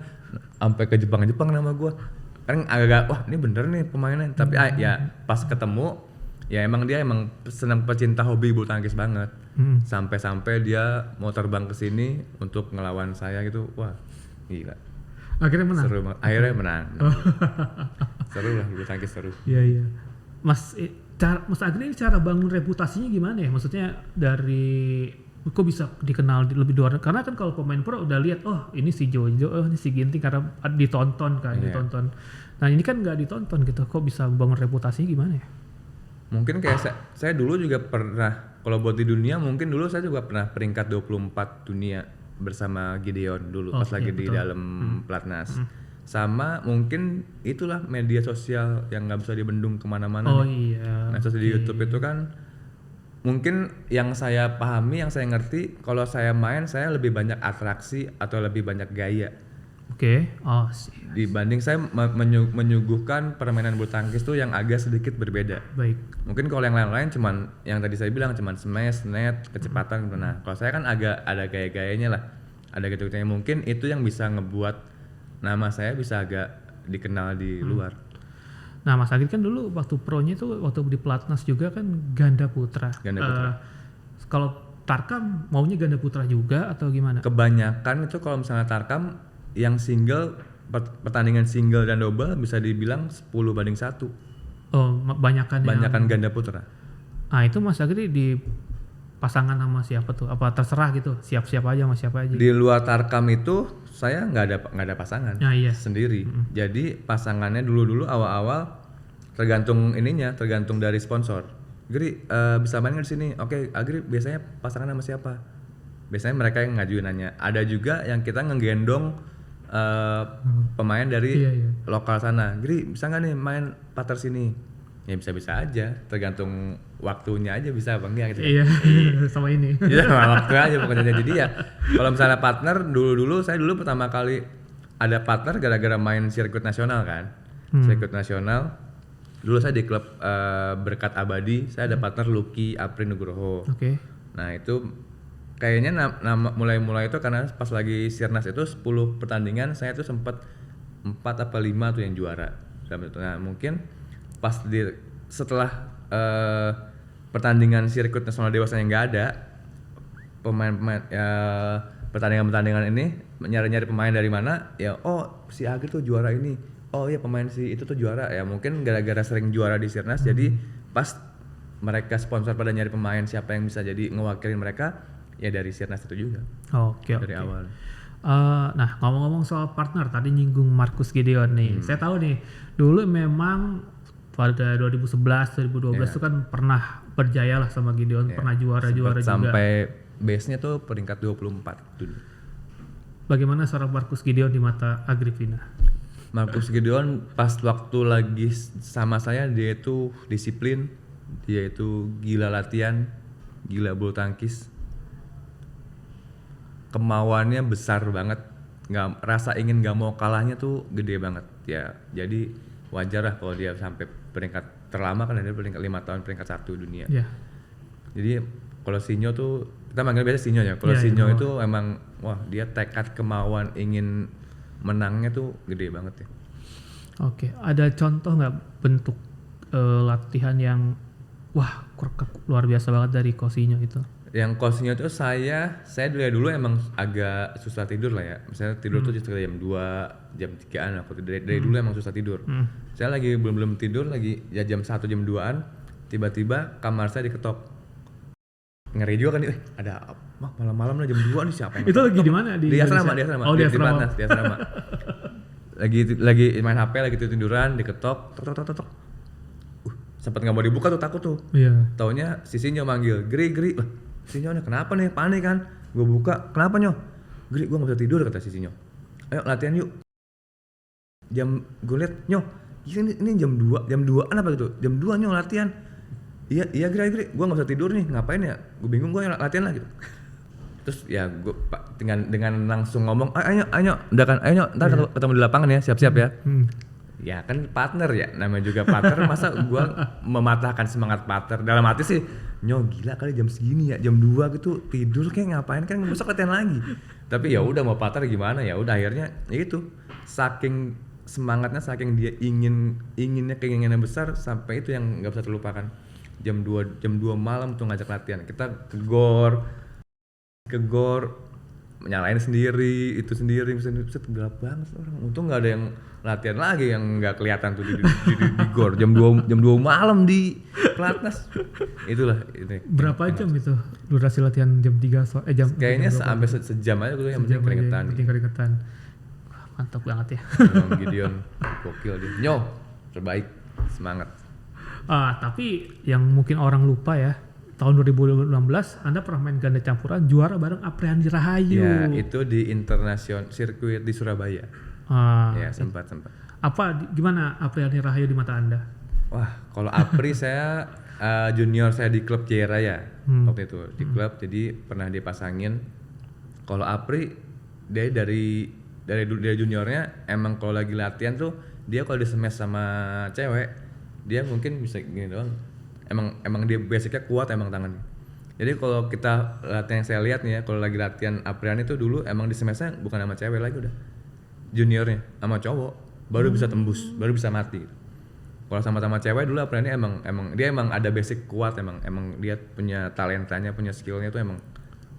sampai ke Jepang nama gua. Kan agak wah ini bener nih pemainnya, tapi ya pas ketemu ya dia emang senang pecinta hobi bulu tangkis banget. Sampai dia mau terbang ke sini untuk ngelawan saya gitu. Wah, gila. Akhirnya menang. Seru banget. Akhirnya menang. Seru lah bulu tangkis, seru. Iya. Mas Agri ini cara bangun reputasinya gimana ya? Maksudnya dari kok bisa dikenal lebih luar, karena kan kalau pemain pro udah lihat oh ini si Jojo, oh ini si Ginting karena ditonton kan, ditonton. Nah ini kan nggak ditonton gitu, kok bisa bangun reputasinya gimana ya? Mungkin kayak saya dulu juga pernah, kalau buat di dunia mungkin dulu saya juga pernah peringkat 24 dunia bersama Gideon dulu pas lagi di dalam pelatnas. Sama mungkin itulah media sosial yang nggak bisa dibendung kemana-mana. Oh nih. iya. Nah terus di YouTube itu kan mungkin yang saya pahami, yang saya ngerti, kalau saya main saya lebih banyak atraksi atau lebih banyak gaya. Oke. Oh sih. Dibanding saya menyuguhkan permainan bulu tangkis tuh yang agak sedikit berbeda. Baik. Mungkin kalau yang lain-lain cuman yang tadi saya bilang cuman smash, net, kecepatan gitu. Nah, kalau saya kan agak ada gaya-gayanya lah. Ada gitu-gitunya, mungkin itu yang bisa ngebuat nama saya bisa agak dikenal di luar. Nah Mas Agri kan dulu waktu pro-nya itu waktu di pelatnas juga kan ganda putra. Ganda putra. Kalau Tarkam maunya ganda putra juga atau gimana? Kebanyakan itu kalau misalnya Tarkam yang single, pertandingan single dan double bisa dibilang 10-1. Oh, banyakan Ganda putra. Ah itu Mas Agri di pasangan sama siapa tuh? Apa terserah gitu? Siap-siap aja sama siapa aja? Di luar Tarkam itu saya nggak ada pasangan. Iya. Sendiri. Jadi pasangannya dulu awal-awal tergantung dari sponsor. Agri bisa main nggak di sini? Oke, Agri biasanya pasangan sama siapa? Biasanya mereka yang ngajuin nanya. Ada juga yang kita ngegendong pemain dari lokal sana. Agri bisa nggak nih main partner sini? Ya bisa-bisa aja, tergantung waktunya aja bisa apa enggak gitu. Iya, sama ini. Iya, waktu aja pokoknya. Jadi ya kalau misalnya partner saya dulu pertama kali ada partner gara-gara main sirkuit nasional kan. Sirkuit nasional. Dulu saya di klub Berkat Abadi, saya ada partner Lucky Apri Nugroho. Oke. Nah, itu kayaknya mulai itu karena pas lagi Sirnas itu 10 pertandingan saya tuh sempat 4 apa 5 tuh yang juara. Nah, mungkin pas setelah pertandingan sirkuit nasional dewasa yang nggak ada, pemain pertandingan ini nyari pemain dari mana ya, oh si Agri tuh juara ini, oh iya pemain si itu tuh juara ya, mungkin gara-gara sering juara di Sirnas jadi pas mereka sponsor pada nyari pemain siapa yang bisa jadi ngewakilin mereka ya dari Sirnas itu juga. Oke. Dari awal. Nah ngomong-ngomong soal partner tadi nyinggung Marcus Gideon nih, saya tahu nih dulu memang pada 2011 2012 itu kan pernah berjaya lah sama Gideon, pernah juara juga. Sampai base-nya tuh peringkat 24 dulu. Bagaimana seorang Marcus Gideon di mata Agripina? Marcus Gideon pas waktu lagi sama saya dia itu disiplin, dia itu gila latihan, gila bulu tangkis. Kemauannya besar banget, rasa ingin gak mau kalahnya tuh gede banget ya. Jadi wajar lah kalau dia sampai peringkat terlama kan, dia peringkat 5 tahun peringkat 1 dunia. Yeah. Jadi kalau Sinyo tuh kita manggil biasa Sinyo ya. Kalau Sinyo itu emang wah dia tekad kemauan ingin menangnya tuh gede banget ya. Oke, ada contoh nggak bentuk latihan yang wah luar biasa banget dari Cosinyo itu? Yang Cosinyo itu saya dulu emang agak susah tidur lah ya. Misalnya tidur tuh sekitar jam 2, jam 3-an aku dari dulu emang susah tidur. Saya lagi belum tidur lagi ya jam 1 jam 2-an tiba-tiba kamar saya diketok. ngeri juga kan, ada malam-malam lah jam 2 nih siapa yang Itu lagi di mana? Di asrama, di asrama. Oh, di Di asrama. Platnas, di asrama. lagi main HP, lagi tiduran, diketok, tok. Sempat nggak mau dibuka tuh, takut tuh. Iya. Taunya si Sinyo manggil, Gri. Sinyo nih kenapa nih, panik kan? Gue buka, kenapa Nyo? Gri, gue nggak bisa tidur, kata si Sinyo. Ayo latihan yuk. Gue liat, Nyo, ini jam 2an apa gitu? Jam 2 Nyo latihan. Iya Gri, gue nggak bisa tidur nih, ngapain ya? Gue bingung, gue latihan lah gitu. Terus ya gue dengan langsung ngomong, ayo, udah kan, ayo ntar ketemu di lapangan ya, siap-siap ya. Ya kan partner ya, namanya juga partner, masa gue mematahkan semangat partner. Dalam hati sih, Nyo gila kali jam segini ya, jam 2 gitu tidur kayak ngapain kan besok latihan lagi. Tapi ya udah mau partner gimana ya, udah akhirnya ya itu, saking semangatnya, saking dia keinginannya besar, sampai itu yang nggak bisa terlupakan. Jam 2 malam tuh ngajak latihan, kita ke gor nyalain sendiri, itu sendiri, gelap banget orang. Untung nggak ada yang latihan lagi yang nggak kelihatan tuh di gor jam 2 malam di Platnas. Itulah ini. Berapa jam itu durasi latihan jam 3 jam? Kayaknya sampai sejam aja gue, yang penting keringetan. Mantap banget ya. Emang Gideon gokil dia. Nyo, terbaik, semangat. Tapi yang mungkin orang lupa ya, tahun 2016 Anda pernah main ganda campuran juara bareng Apriani Rahayu. Ya, itu di internasional sirkuit di Surabaya. Ya, sempat. Gimana Apriani Rahayu di mata Anda? Wah, kalau Apri saya junior saya di klub Jaya Raya waktu itu di klub, jadi pernah dipasangin. Kalau Apri dia dari juniornya emang kalau lagi latihan tuh dia kalau di smash sama cewek dia mungkin bisa gini doang. Emang dia basicnya kuat emang tangannya. Jadi kalau kita latihan yang saya lihat nih ya, kalau lagi latihan Apriani tuh dulu emang di smashnya bukan sama cewek lagi, udah juniornya sama cowok baru bisa tembus, baru bisa mati. Kalau sama-sama cewek dulu Apriani emang dia ada basic kuat, emang dia punya talentanya, punya skillnya tuh emang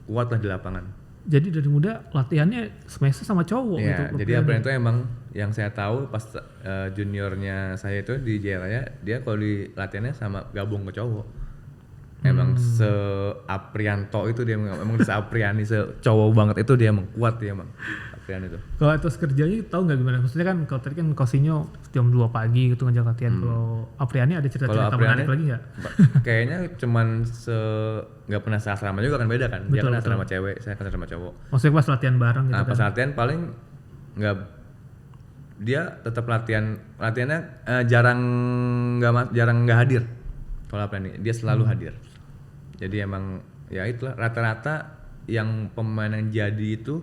kuat lah di lapangan. Jadi dari muda latihannya smash sama cowok gitu. Jadi Apriani itu emang yang saya tahu pas juniornya saya itu di Jaya Raya, dia kalau di latihannya sama gabung ke cowok. Emang se-Aprianto itu dia, emang se-Apriani, se-cowok banget itu dia, emang kuat dia emang Apriani itu. Kalau etos kerjanya tahu nggak gimana? Maksudnya kan kalau tadi kan Kosinyo jam 2 pagi gitu ngajak latihan. Kalau Apriani ada cerita-cerita menarik lagi nggak? Kayaknya cuman nggak pernah seasrama juga kan, beda kan. Dia kan asrama cewek, saya kan asrama cowok. Maksudnya pas latihan bareng gitu kan? Pas latihan paling dia tetap latihannya jarang nggak hadir. Kalau Apriani dia selalu hadir. Jadi emang ya itulah rata-rata yang pemain yang jadi itu,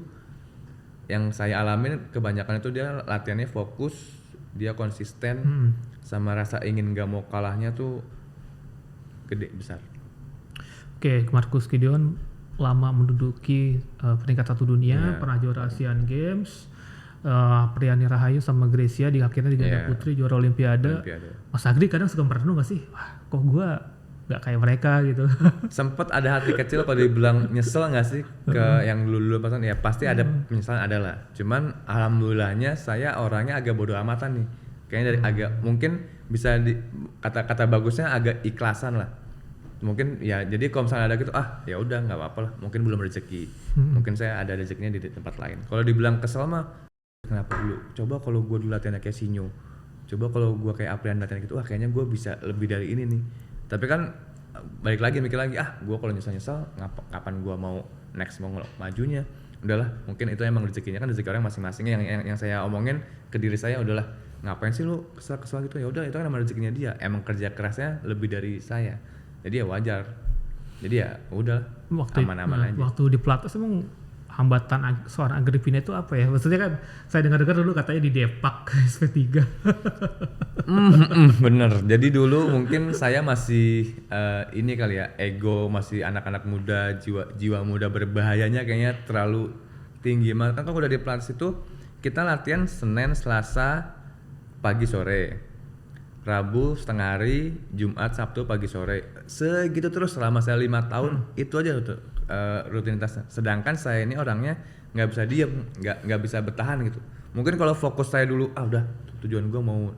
yang saya alamin kebanyakan itu dia latihannya fokus, dia konsisten, sama rasa ingin gak mau kalahnya tuh gede, besar. Oke, Marcus Gideon lama menduduki peringkat 1 dunia, pernah juara Asian Games, Apriani Rahayu sama Gracia di akhirnya di ganda putri juara Olimpiade. Mas Agri kadang suka merenung gak sih? Wah, kok gua gak kayak mereka gitu. Sempet ada hati kecil kalau dibilang nyesel gak sih ke yang dulu pasan, ya pasti ada penyesalan, ada lah. Cuman alhamdulillahnya saya orangnya agak bodo amatan nih. Kayaknya dari agak mungkin bisa kata-kata bagusnya agak ikhlasan lah. Mungkin ya jadi kalau misalnya ada gitu, ya udah nggak apa-apa lah. Mungkin belum rezeki. Mungkin saya ada rezekinya di tempat lain. Kalau dibilang kesel mah kenapa dulu? Coba kalau gue dulu latihan kayak Sinyo. Coba kalau gue kayak Apriani latihan gitu, kayaknya gue bisa lebih dari ini nih. Tapi kan balik lagi mikir lagi, gue kalau nyesal kapan gue mau next mau majunya. Udahlah, mungkin itu emang rezekinya, kan rezeki orang masing-masing. Yang saya omongin ke diri saya, udahlah, ngapain sih lu kesel gitu, ya udah itu kan emang rezekinya dia. Emang kerja kerasnya lebih dari saya. Jadi ya wajar. Jadi ya udah aman-aman aja. Waktu di Platnas emang hambatan seorang Agripina itu apa ya? Maksudnya kan saya dengar-dengar dulu katanya di Depak SP3. Bener. Jadi dulu mungkin saya masih ini kali ya, ego masih anak-anak muda, jiwa muda berbahayanya kayaknya terlalu tinggi. Makanya kan udah di Platnas itu kita latihan Senin, Selasa pagi sore, Rabu setengah hari, Jumat, Sabtu pagi sore. Segitu terus selama saya 5 tahun. Itu aja tuh rutinitasnya. Sedangkan saya ini orangnya nggak bisa diem, nggak bisa bertahan gitu. Mungkin kalau fokus saya dulu, udah tujuan gue mau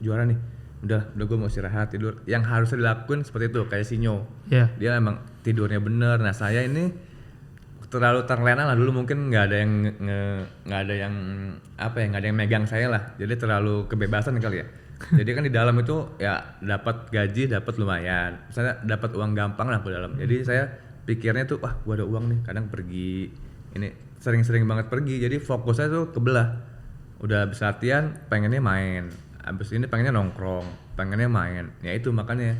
juara nih, udah gue mau istirahat tidur. Yang harusnya dilakuin seperti itu kayak Sinyo. Yeah. Dia emang tidurnya bener. Nah saya ini terlalu terlena lah dulu, mungkin nggak ada yang nggak ada yang megang saya lah. Jadi terlalu kebebasan kali ya. Jadi kan di dalam itu ya dapat gaji, dapat lumayan. Misalnya dapat uang gampang lah ke dalam. Jadi saya pikirnya tuh wah gue ada uang nih, kadang pergi ini sering-sering banget pergi. Jadi fokus saya tuh kebelah. Udah habis latihan pengennya main. Abis ini pengennya nongkrong, pengennya main. Ya itu makanya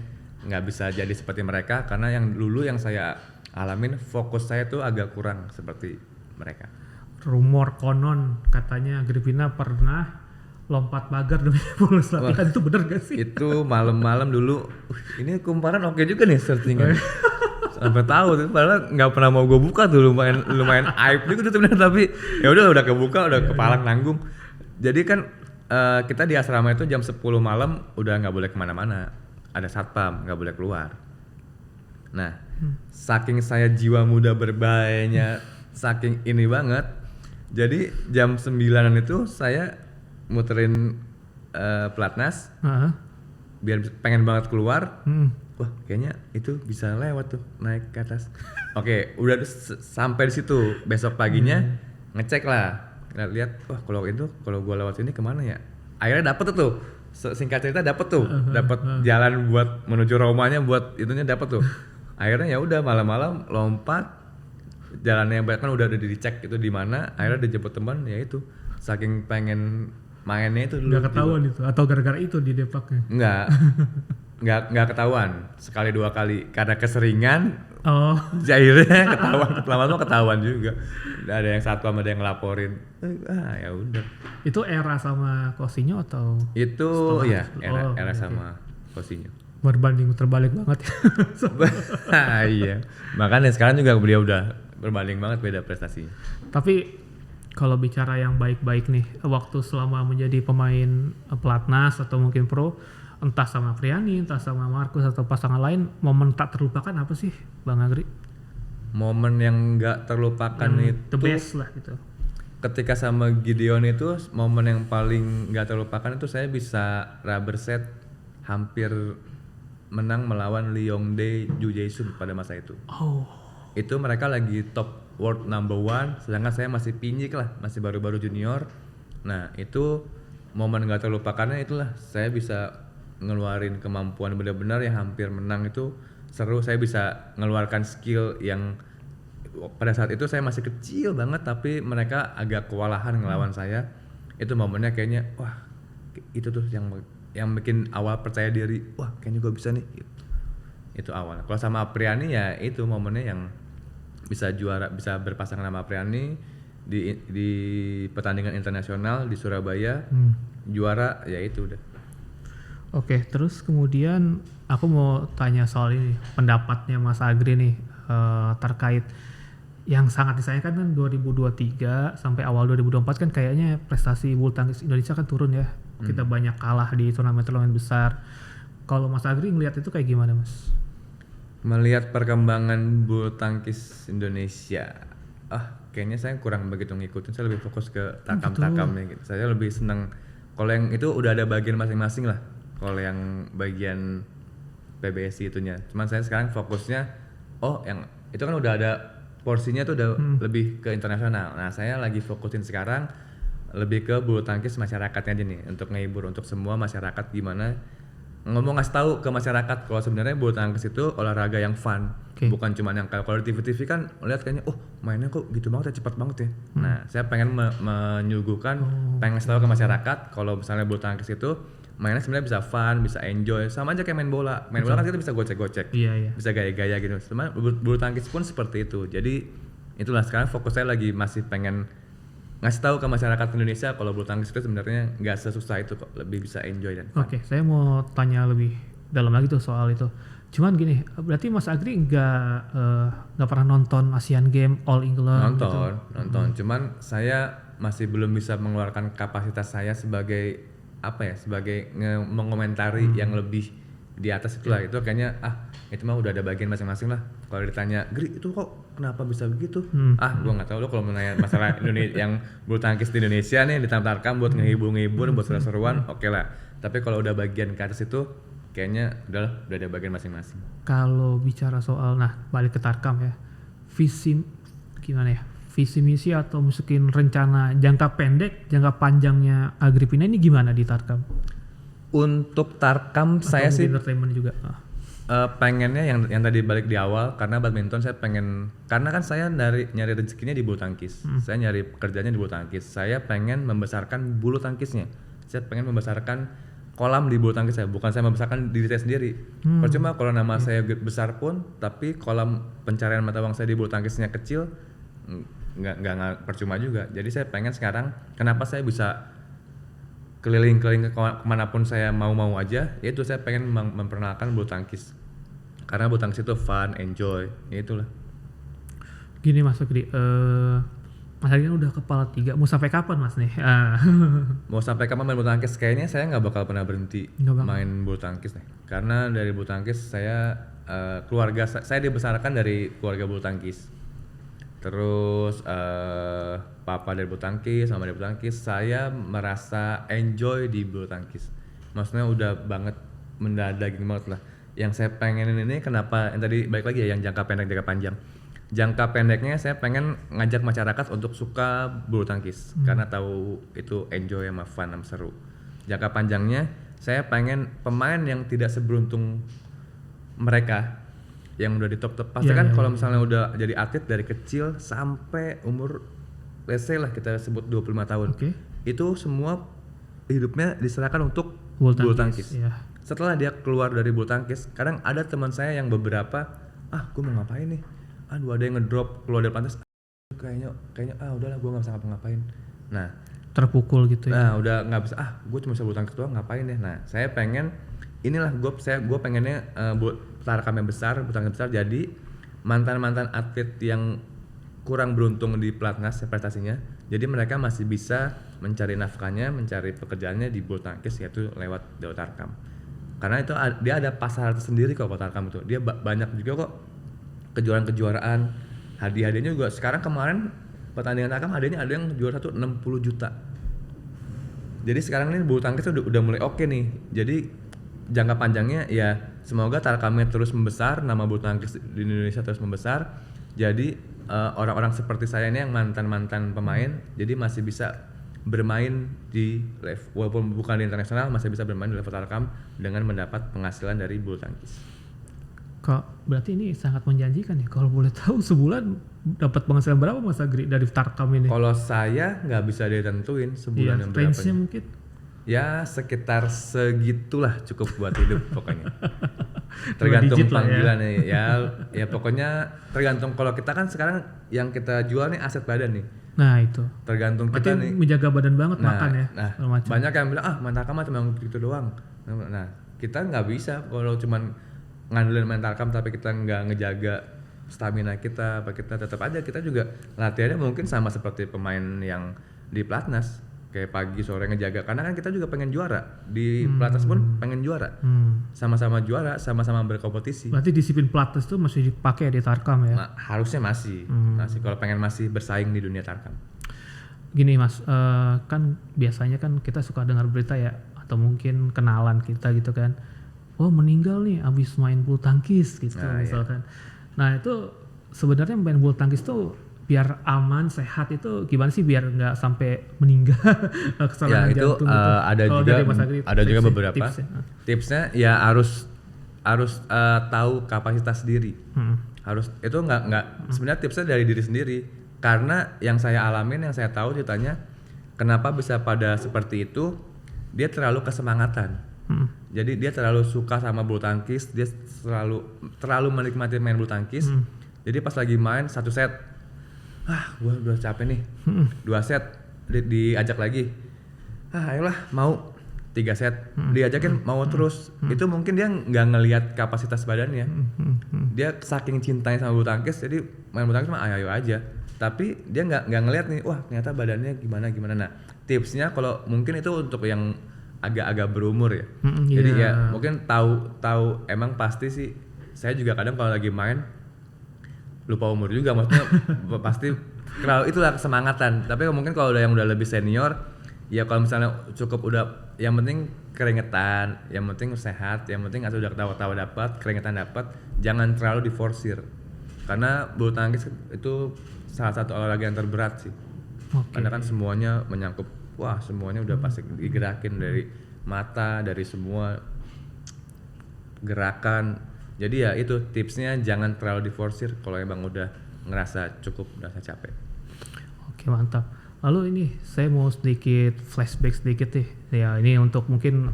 nggak bisa jadi seperti mereka karena yang dulu yang saya alamin fokus saya tuh agak kurang seperti mereka. Rumor konon katanya Agripina pernah lompat pagar demi bolos latihan. Itu bener gak sih? Itu malam-malam dulu. Ini kumparan oke juga nih searchingan. Sampai tahu tuh, padahal nggak pernah mau gue buka tuh, lumayan aib juga tuh sebenarnya, tapi ya udah kebuka, udah kepalang nanggung. Jadi kan kita di asrama itu jam 10 malam udah nggak boleh kemana-mana, ada satpam, nggak boleh keluar. Nah, saking saya jiwa muda berbahayanya, saking ini banget, jadi jam 9-an itu saya muterin pelatnas, biar pengen banget keluar. Wah kayaknya itu bisa lewat tuh naik ke atas. Oke, udah sampai di situ. Besok paginya ngecek lah. Lihat, wah kalau gua lewat sini kemana ya? Akhirnya dapet tuh, singkat cerita dapet tuh, dapet jalan buat menuju Romanya, buat itunya dapet tuh. Akhirnya ya udah malam-malam lompat, jalannya yang banyak kan udah dicek itu di mana. Akhirnya dijemput teman, ya itu saking pengen mainnya itu dulu. Nggak ketahuan itu, atau gara-gara itu di depaknya? Nggak ketahuan, sekali dua kali karena keseringan. Oh. Akhirnya lama-lama ketahuan juga. Ada yang satpam, ada yang ngelaporin. Ya udah. Itu era sama Cousinho atau? Itu ya era sama Cousinho. Berbanding terbalik banget. Iya. Makanya sekarang juga beliau udah berbanding banget beda prestasinya. Tapi kalau bicara yang baik-baik nih, waktu selama menjadi pemain pelatnas atau mungkin pro, entah sama Priani, entah sama Markus atau pasangan lain, momen tak terlupakan apa sih Bang Agri? Momen yang nggak terlupakan itu the best lah gitu. Ketika sama Gideon itu momen yang paling nggak terlupakan itu saya bisa rubber set hampir menang melawan Lee Yongdae, Ju Jae-sun pada masa itu. Oh. Itu mereka lagi top world number 1, sedangkan saya masih pinjik lah, masih baru-baru junior. Nah itu momen nggak terlupakannya itulah, saya bisa ngeluarin kemampuan benar-benar yang hampir menang. Itu seru, saya bisa ngeluarkan skill yang pada saat itu saya masih kecil banget tapi mereka agak kewalahan ngelawan saya. Itu momennya kayaknya wah itu tuh yang bikin awal percaya diri, wah kayaknya gue bisa nih gitu. Itu awal. Kalau sama Apriani ya itu momennya yang bisa juara, bisa berpasangan sama Apriani di pertandingan internasional di Surabaya, juara ya itu udah. Oke, terus kemudian aku mau tanya soal ini, pendapatnya Mas Agri nih terkait yang sangat disayangkan kan 2023 sampai awal 2024 kan kayaknya prestasi bulu tangkis Indonesia kan turun ya. Kita banyak kalah di turnamen-turnamen besar. Kalau Mas Agri ngelihat itu kayak gimana, Mas? Melihat perkembangan bulu tangkis Indonesia, kayaknya saya kurang begitu ngikutin. Saya lebih fokus ke takam-takamnya gitu. Saya lebih senang kalau yang itu udah ada bagian masing-masing lah. Kalau yang bagian PBSI itunya, cuman saya sekarang fokusnya, yang itu kan udah ada porsinya tuh udah lebih ke internasional. Nah saya lagi fokusin sekarang lebih ke bulu tangkis masyarakatnya aja nih, untuk ngehibur untuk semua masyarakat, gimana ngasih tahu ke masyarakat kalau sebenarnya bulu tangkis itu olahraga yang fun, bukan cuman yang kalau di TV kan lihat kayaknya mainnya kok gitu banget ya, cepat banget ya. Nah saya pengen menyuguhkan, pengen ngasih tahu ke masyarakat kalau misalnya bulu tangkis itu mainnya sebenarnya bisa fun, bisa enjoy, sama aja kayak main bola. Main bola kan kita bisa gocek-gocek, bisa gaya-gaya gitu. Cuma bulu tangkis pun seperti itu. Jadi itulah sekarang fokus saya lagi masih pengen ngasih tahu ke masyarakat Indonesia kalau bulu tangkis itu sebenarnya nggak sesusah itu kok, lebih bisa enjoy dan fun. Oke, saya mau tanya lebih dalam lagi tuh soal itu. Cuman gini, berarti Mas Agri nggak pernah nonton Asian Games All England? Nonton. Cuman saya masih belum bisa mengeluarkan kapasitas saya sebagai sebagai mengomentari yang lebih di atas itulah. Itu kayaknya itu mah udah ada bagian masing-masing lah. Kalau ditanya, Gri itu kok kenapa bisa begitu? Gua nggak tahu. Lo kalau menanya masalah Indonesia yang bulu tangkis di Indonesia nih, ditarikam buat ngehibur buat seru-seruan, oke lah. Tapi kalau udah bagian ke atas itu kayaknya udah ada bagian masing-masing. Kalau bicara soal, nah balik ke Tarkam ya, visi gimana ya, visi misi atau masukin rencana jangka pendek, jangka panjangnya Agripina ini gimana di Tarkam? Untuk Tarkam Atau saya mungkin sih entertainment juga. pengennya yang tadi balik di awal, karena badminton saya pengen, karena kan saya nyari rezekinya di bulu tangkis. Saya nyari pekerjaannya di bulu tangkis. Saya pengen membesarkan bulu tangkisnya. Saya pengen membesarkan kolam di bulu tangkis saya, bukan saya membesarkan diri saya sendiri. Percuma kalau nama saya besar pun, tapi kolam pencarian mata uang saya di bulu tangkisnya kecil, nggak percuma juga. Jadi saya pengen sekarang, kenapa saya bisa keliling-keliling kemanapun saya mau aja, yaitu saya pengen memperkenalkan bulu tangkis. Karena bulu tangkis itu fun, enjoy, ya itulah. Gini Mas Fikri, Mas Agri udah kepala 3, mau sampai kapan Mas nih? Mau sampai kapan main bulu tangkis? Kayaknya saya nggak bakal pernah berhenti main bulu tangkis nih. Karena dari bulu tangkis saya keluarga saya dibesarkan dari keluarga bulu tangkis. Terus papa dari bulu tangkis, mama dari bulu tangkis. Saya merasa enjoy di bulu tangkis. Maksudnya udah banget daging banget lah. Yang saya pengenin ini kenapa yang tadi balik lagi ya, yang jangka pendek jangka panjang. Jangka pendeknya saya pengen ngajak masyarakat untuk suka bulu tangkis karena tahu itu enjoy sama fun sama seru. Jangka panjangnya saya pengen pemain yang tidak seberuntung mereka yang udah di top pasti kan kalau misalnya udah jadi atlet dari kecil sampai umur let's say lah kita sebut 25 tahun. Itu semua hidupnya diserahkan untuk bulu tangkis. Setelah dia keluar dari bulu tangkis, kadang ada teman saya yang beberapa, gue mau ngapain nih? Aduh ada yang ngedrop keluar dari pantas, kayaknya udahlah gue nggak bisa ngapa-ngapain. Nah terpukul gitu ya. Nah udah nggak bisa, gue cuma bisa bulu tangkis doang, ngapain deh. Nah saya pengen inilah gue pengennya Tarkam yang besar, bulu tangkis besar, jadi mantan atlet yang kurang beruntung di pelatnas prestasinya, jadi mereka masih bisa mencari nafkahnya, mencari pekerjaannya di bulu tangkis, yaitu lewat Dewa Tarkam. Karena itu dia ada pasar tersendiri kok Tarkam itu. Dia banyak juga kok kejuaraan, hadiah-hadiahnya juga. Sekarang kemarin pertandingan Tarkam hadiahnya ada yang juara 60 juta. Jadi sekarang ini bulu tangkis udah mulai oke nih. Jadi jangka panjangnya ya semoga Tarkamnya terus membesar, nama bulu tangkis di Indonesia terus membesar. Jadi orang-orang seperti saya ini yang mantan pemain, jadi masih bisa bermain di level, walaupun bukan di internasional, masih bisa bermain di level Tarkam dengan mendapat penghasilan dari bulu tangkis. Kok berarti ini sangat menjanjikan ya, kalau boleh tahu sebulan dapat penghasilan berapa Mas Agri dari Tarkam ini? Kalau saya nggak bisa ditentuin sebulan yang berapa. Range-nya mungkin? Ya sekitar segitulah cukup buat hidup pokoknya. Tergantung panggilannya ya pokoknya tergantung. Kalau kita kan sekarang yang kita jual nih aset badan nih. Nah itu tergantung berarti kita nih menjaga badan banget, makan ya. Nah banyak yang bilang main Tarkam cuma gitu doang. Nah kita nggak bisa kalau cuman ngandelin main Tarkam tapi kita nggak ngejaga stamina kita, apa kita tetap aja kita juga latihannya mungkin sama seperti pemain yang di pelatnas, kayak pagi sore ngejaga, karena kan kita juga pengen juara di pelatnas pun pengen juara, sama-sama juara, sama-sama berkompetisi. Berarti disiplin pelatnas tuh masih dipakai di Tarkam ya? Harusnya masih kalau pengen masih bersaing di dunia Tarkam. Gini Mas, kan biasanya kan kita suka dengar berita ya, atau mungkin kenalan kita gitu kan, meninggal nih abis main bulu tangkis gitu misalkan. Nah itu sebenarnya main bulu tangkis tuh biar aman, sehat itu gimana sih biar nggak sampai meninggal kesalahan jantung gitu. Ada juga beberapa tipsnya ya harus tahu kapasitas diri. Harus itu nggak sebenarnya tipsnya dari diri sendiri, karena yang saya alamin, yang saya tahu ceritanya kenapa bisa pada seperti itu, dia terlalu kesemangatan. Jadi dia terlalu suka sama bulu tangkis, dia terlalu menikmati main bulu tangkis. Jadi pas lagi main satu set, gue udah capek nih. 2 set diajak lagi, ayolah mau 3 set, diajakin mau terus. Itu mungkin dia nggak ngelihat kapasitas badannya. Dia saking cintanya sama bulu tangkis, jadi main bulu tangkis mah ayo aja. Tapi dia nggak ngelihat nih, ternyata badannya gimana. Nah tipsnya kalau mungkin itu untuk yang agak berumur ya. Jadi ya mungkin tahu emang pasti sih. Saya juga kadang kalau lagi main lupa umur juga, maksudnya pasti itulah kesemangatan. Tapi mungkin kalau yang udah lebih senior, ya kalau misalnya cukup udah, yang penting keringetan, yang penting sehat, yang penting asal udah ketawa-tawa dapat, keringetan dapat, jangan terlalu diforsir. Karena bulu tangkis itu salah satu olahraga yang terberat sih. Karena kan semuanya menyangkut, semuanya udah pasti digerakin dari mata, dari semua gerakan. Jadi ya itu tipsnya, jangan terlalu diforsir kalau emang udah ngerasa cukup, ngerasa capek. Oke, mantap. Lalu ini saya mau sedikit flashback sedikit nih. Ya ini untuk mungkin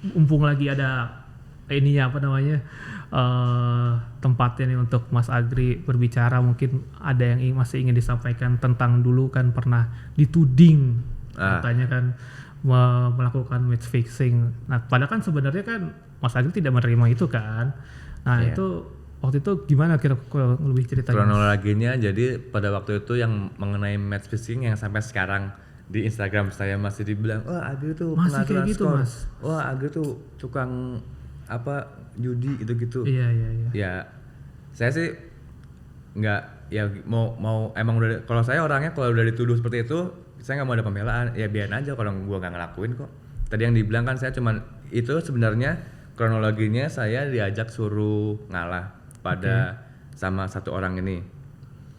mumpung lagi ada ininya tempatnya nih untuk Mas Agri berbicara, mungkin ada yang masih ingin disampaikan tentang dulu kan pernah dituding katanya kan melakukan match fixing. Nah, padahal kan sebenarnya kan Mas Agri tidak menerima itu kan. Nah, itu waktu itu gimana kira-kira lebih ceritanya? Kronologinya jadi pada waktu itu yang mengenai match fixing yang sampai sekarang di Instagram saya masih dibilang, Agri tuh pengaturan gitu, skor. Mas. Agri tuh tukang judi gitu-gitu. Iya. Ya, saya sih nggak, ya mau emang udah, kalau saya orangnya kalau udah dituduh seperti itu, saya nggak mau ada pembelaan, ya biarin aja kalau gua nggak ngelakuin kok. Tadi yang dibilang kan saya cuman itu sebenarnya kronologinya saya diajak suruh ngalah pada sama satu orang ini.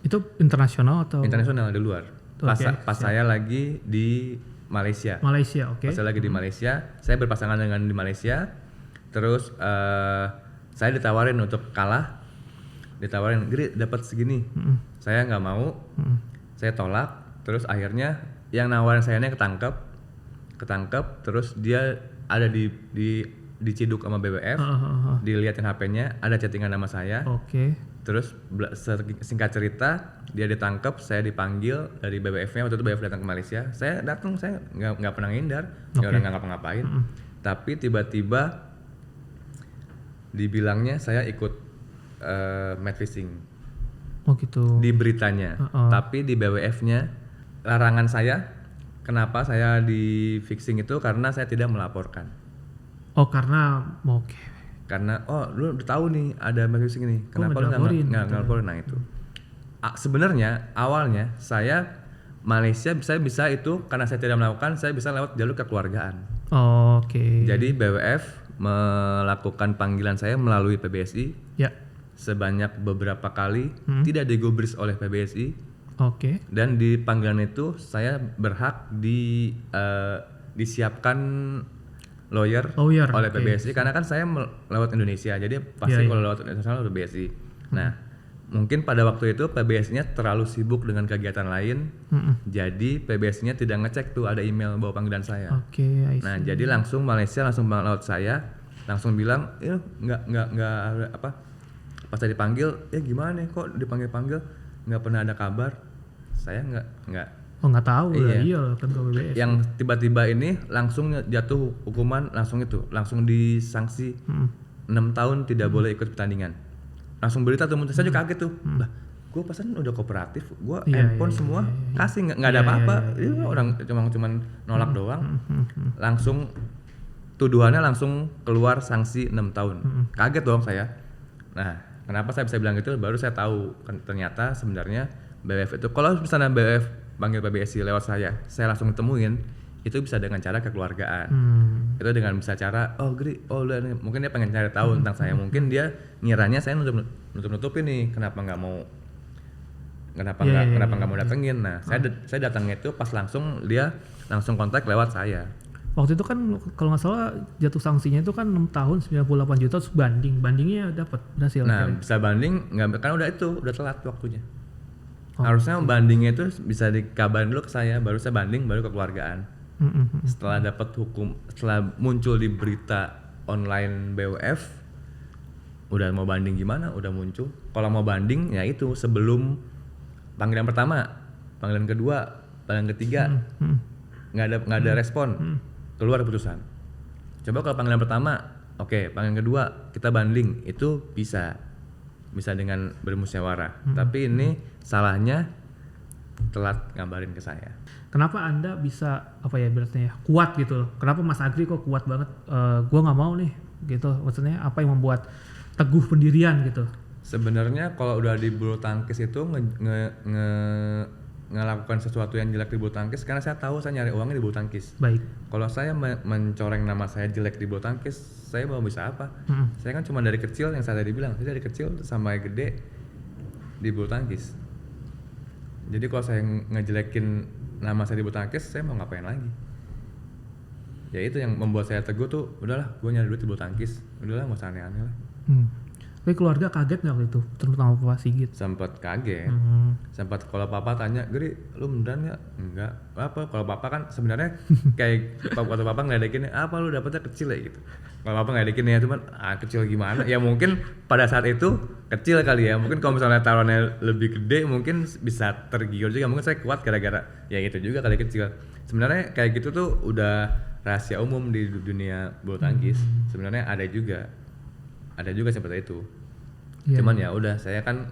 Itu internasional atau? Internasional di luar. Pas saya lagi di Malaysia. Pas saya lagi di Malaysia, saya berpasangan dengan di Malaysia. Terus saya ditawarin untuk kalah, ditawarin, Gri dapat segini. Saya nggak mau, saya tolak. Terus akhirnya yang nawarin saya ini ketangkep. Terus dia ada diciduk sama BWF, dilihatin HP-nya, ada chattingan nama saya. Terus singkat cerita, dia ditangkap, saya dipanggil dari BWF-nya. Waktu itu BWF datang ke Malaysia, saya datang, saya nggak pernah ngindar, orang nggak ngapa-ngapain. Tapi tiba-tiba dibilangnya saya ikut match fixing. Gitu. Di beritanya, tapi di BWF-nya larangan saya. Kenapa saya di fixing itu? Karena saya tidak melaporkan. Karena lu udah tahu nih ada match fixing ini, kenapa lu nggak ngelaporin? Nah itu sebenarnya awalnya saya Malaysia saya bisa itu karena saya tidak melakukan, saya bisa lewat jalur kekeluargaan. Jadi BWF melakukan panggilan saya melalui PBSI sebanyak beberapa kali, tidak digubris oleh PBSI. Dan di panggilan itu saya berhak disiapkan lawyer oleh PBSI karena kan saya lewat Indonesia, jadi pasti kalau lewat internasional PBSI. Nah, mungkin pada waktu itu PBSI-nya terlalu sibuk dengan kegiatan lain, jadi PBSI-nya tidak ngecek tuh ada email bawa panggilan saya. Nah, jadi langsung Malaysia langsung lewat saya, langsung bilang, nggak pas saya dipanggil, gimana nih kok dipanggil nggak pernah ada kabar. Saya nggak tahu. Iya kan PBSI. Yang tiba-tiba ini langsung jatuh hukuman, langsung disanksi 6 tahun tidak boleh ikut pertandingan. Langsung berita tuh, saya juga kaget tuh. Lah, gue pesan udah kooperatif, gue handphone semua kasih, nggak ada apa-apa. Orang cuman nolak doang. Langsung tuduhannya langsung keluar sanksi 6 tahun. Kaget dong saya. Nah, kenapa saya bisa bilang gitu? Baru saya tahu ternyata sebenarnya BWF itu, kalau misalnya BWF panggil PBSI lewat saya langsung temuin, itu bisa dengan cara kekeluargaan. Itu dengan bisa cara, Gri, mungkin dia pengen cari tahu tentang saya, mungkin dia ngiranya saya nutup-nutupin nih, kenapa nggak mau datengin. Nah, saya datangnya itu pas dia langsung kontak lewat saya. Waktu itu kan kalau nggak salah jatuh sanksinya itu kan 6 tahun 98 juta, terus bandingnya dapat berhasil. Nah, bisa banding nggak, kan udah telat waktunya. Harusnya bandingnya itu bisa dikabarin dulu ke saya, baru saya banding, baru kekeluargaan. Setelah dapat setelah muncul di berita online BWF, udah mau banding gimana? Udah muncul. Kalau mau banding ya itu sebelum panggilan pertama, panggilan kedua, panggilan ketiga, nggak ada respon, keluar keputusan. Coba kalau panggilan pertama, panggilan kedua kita banding, itu bisa dengan bermusyawarah. Tapi ini salahnya telat ngabarin ke saya. Kenapa Anda bisa berarti kuat gitu loh? Kenapa Mas Agri kok kuat banget? Gua nggak mau nih gitu. Maksudnya apa yang membuat teguh pendirian gitu? Sebenarnya kalau udah di bulu tangkis itu ngelakukan sesuatu yang jelek di bulu tangkis karena saya tahu saya nyari uangnya di bulu tangkis. Baik. Kalau saya mencoreng nama saya jelek di bulu tangkis, saya mau bisa apa? Saya kan cuma dari kecil yang saya tadi bilang, saya dari kecil sampai gede di bulu tangkis. Jadi kalau saya ngejelekin nama saya di bulu tangkis, saya mau ngapain lagi? Ya itu yang membuat saya teguh tuh, udahlah, gue nyari duit di bulu tangkis, udahlah nggak usah aneh-aneh lah. Tapi keluarga kaget nggak waktu itu, terutama Pak Sigit? Sempat kaget, sempat kalau papa tanya, Geri, lu beneran nggak? Enggak. Apa? Kalau papa kan sebenarnya kayak waktu papa ngeledekin, apa lu dapetnya kecil ya gitu. Kalau papa ngeledekin ya cuman, kecil gimana? Ya mungkin pada saat itu kecil kali ya. Mungkin kalau misalnya taruhannya lebih gede, mungkin bisa tergiur juga. Mungkin saya kuat gara-gara ya itu juga kali kecil. Sebenarnya kayak gitu tuh udah rahasia umum di dunia bulu tangkis. Sebenarnya ada juga seperti itu. Yeah. Cuman ya udah, saya kan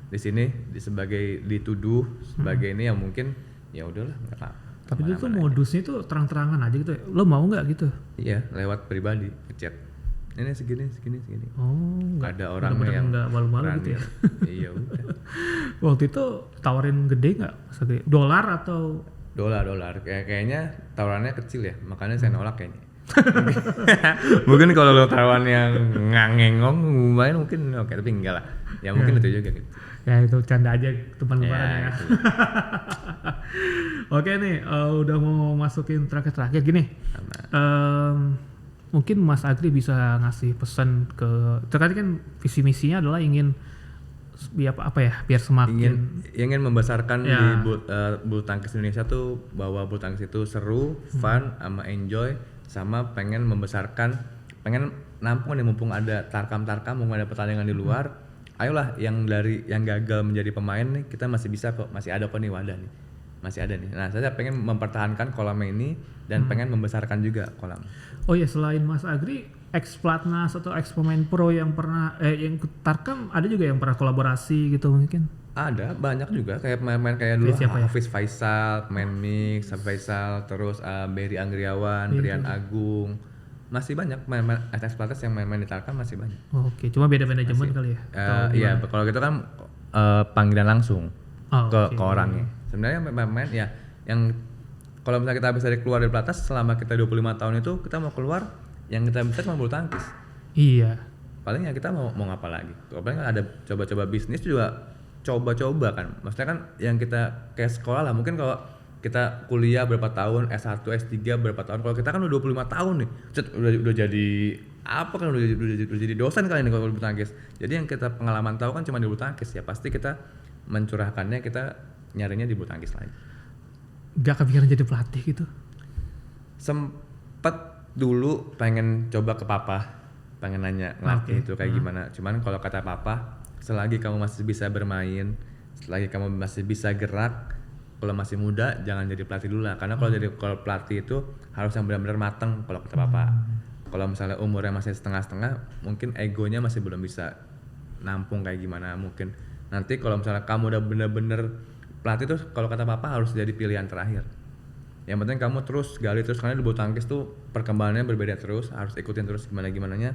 di sini sebagai dituduh sebagai ini ya mungkin ya udahlah nggak apa. Tapi itu tuh modusnya tuh terang-terangan aja gitu. Lo mau nggak gitu? Iya, lewat pribadi ngechat. Ini segini. Oh, nggak ada orang yang nggak malu-malu gitu ya? Iya udah. Waktu itu tawarin gede nggak? Dolar atau? Dolar. Kayaknya tawarannya kecil ya, makanya saya nolak kayaknya. Mungkin kalau lo tawaran yang ngangengong lumayan mungkin oke, tapi enggak lah. Ya mungkin itu juga gitu. Ya itu canda aja teman lebaran ya. Gitu. Oke nih, udah mau masukin terakhir gini. Mungkin Mas Agri bisa ngasih pesan ke, terkait kan visi misinya adalah ingin biar semakin ingin membesarkan di bulu tangkis Indonesia tuh, bahwa bulu tangkis itu seru, fun, sama enjoy, sama pengen membesarkan, pengen nampung nih mumpung ada mumpung ada pertandingan di luar. Ayolah yang gagal menjadi pemain nih, kita masih bisa kok, masih ada kok nih wadah nih. Masih ada nih. Nah, saya pengen mempertahankan kolam ini dan pengen membesarkan juga kolam. Oh ya, selain Mas Agri, ex Platnas atau ex pemain pro yang pernah yang ikut Tarkam, ada juga yang pernah kolaborasi gitu mungkin? Ada, banyak juga, kayak pemain-pemain kayak dulu Hafiz Faisal, pemain mix, Faisal, terus Berry Anggriawan, Rian Agung. Masih banyak pemain ex Platnas yang main-main di Tarkam, masih banyak. Oke, cuma beda manajemen kali ya? Iya, kalau gitu kan panggilan langsung ke orangnya. Sebenarnya pemain ya yang kalau misalnya kita bisa keluar dari Platnas selama kita 25 tahun itu, kita mau keluar, yang kita bisa cuma bulu tangkis. Iya. Paling ya kita mau ngapa lagi? Paling kan ada coba-coba bisnis juga, coba-coba kan. Maksudnya kan yang kita kayak sekolah lah, mungkin kalau kita kuliah berapa tahun, S1, S3 berapa tahun. Kalau kita kan udah 25 tahun nih, udah jadi apa kan, udah jadi dosen kali ini kalau bulu tangkis. Jadi yang kita pengalaman tahu kan cuma di bulu tangkis, ya pasti kita mencurahkannya, kita nyarinya di bulu tangkis lagi. Gak kepikiran jadi pelatih gitu? Sempet dulu pengen coba ke papa, pengen nanya ngelatih itu kayak gimana. Cuman kalau kata papa, selagi kamu masih bisa bermain, selagi kamu masih bisa gerak, kalau masih muda jangan jadi pelatih dulu lah. Karena kalau pelatih itu harus yang benar-benar mateng kalau kata papa. Kalau misalnya umurnya masih setengah-setengah, mungkin egonya masih belum bisa nampung kayak gimana. Mungkin nanti kalau misalnya kamu udah bener-bener pelatih tuh, kalau kata papa harus jadi pilihan terakhir. Yang penting kamu terus gali terus, karena di bulu tangkis tuh perkembangannya berbeda terus, harus ikutin terus gimana-gimananya.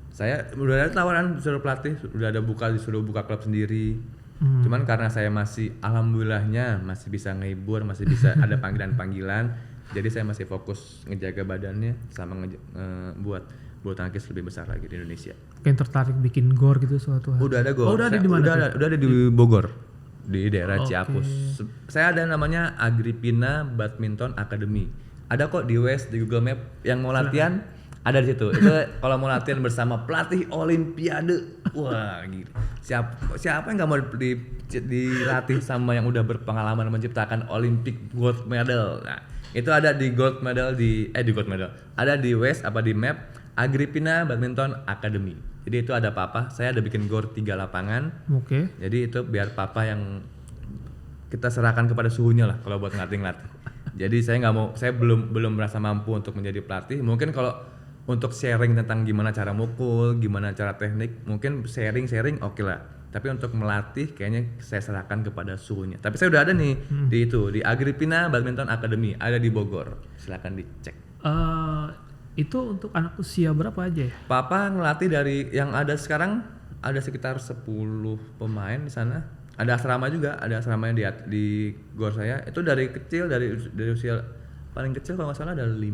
Saya udah ada tawaran disuruh pelatih, udah ada disuruh buka klub sendiri. Cuman karena saya masih alhamdulillahnya masih bisa ngehibur, masih bisa ada panggilan-panggilan, jadi saya masih fokus ngejaga badannya sama buat bulu tangkis lebih besar lagi di Indonesia. Kayak tertarik bikin gor gitu suatu hari? Udah ada gor. Udah ada di mana? Udah ada di Bogor, di daerah Ciapus. Saya ada namanya Agripina Badminton Academy. Ada kok di West, di Google Map. Yang mau latihan ada di situ. Itu kalau mau latihan bersama pelatih Olimpiade. Wah, gitu. Siapa yang nggak mau dilatih sama yang udah berpengalaman menciptakan Olympic gold medal. Nah, itu ada di gold medal ada di West apa di Map Agripina Badminton Academy. Jadi itu ada papa, saya ada bikin gor 3 lapangan. Oke. Jadi itu biar papa yang kita serahkan kepada suhunya lah kalau buat ngelatih. Jadi saya belum merasa mampu untuk menjadi pelatih. Mungkin kalau untuk sharing tentang gimana cara mukul, gimana cara teknik, mungkin sharing oke lah. Tapi untuk melatih kayaknya saya serahkan kepada suhunya. Tapi saya udah ada nih di Agripina Badminton Academy, ada di Bogor. Silakan dicek. Itu untuk anak usia berapa aja ya? Papa ngelatih dari yang ada sekarang ada sekitar 10 pemain di sana. ada asrama juga, ada asramanya di gor saya. Itu dari kecil, dari usia paling kecil kalau nggak salah ada 6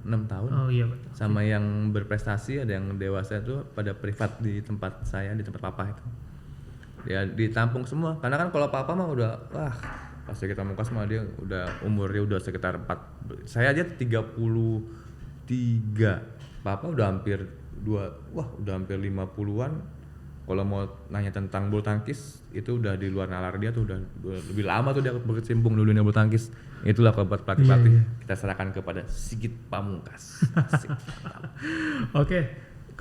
tahun. Oh iya betul. Sama yang berprestasi, ada yang dewasa itu pada privat di tempat saya, di tempat papa itu. Ya ditampung semua. Karena kan kalau papa mah udah pasti kita muka semua, dia udah umurnya udah sekitar 4. Saya aja 33. Papa udah hampir udah hampir 50-an. Kalau mau nanya tentang bulu tangkis itu udah di luar nalar dia tuh, udah lebih lama tuh dia berkecimpung dulu dunia bulu tangkis. Itulah kalau buat pelatih-pelatih kita serahkan kepada Sigit Pamungkas. Oke,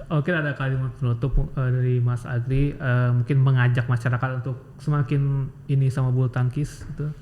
ada kalimat penutup dari Mas Agri, mungkin mengajak masyarakat untuk semakin ini sama bulu tangkis gitu.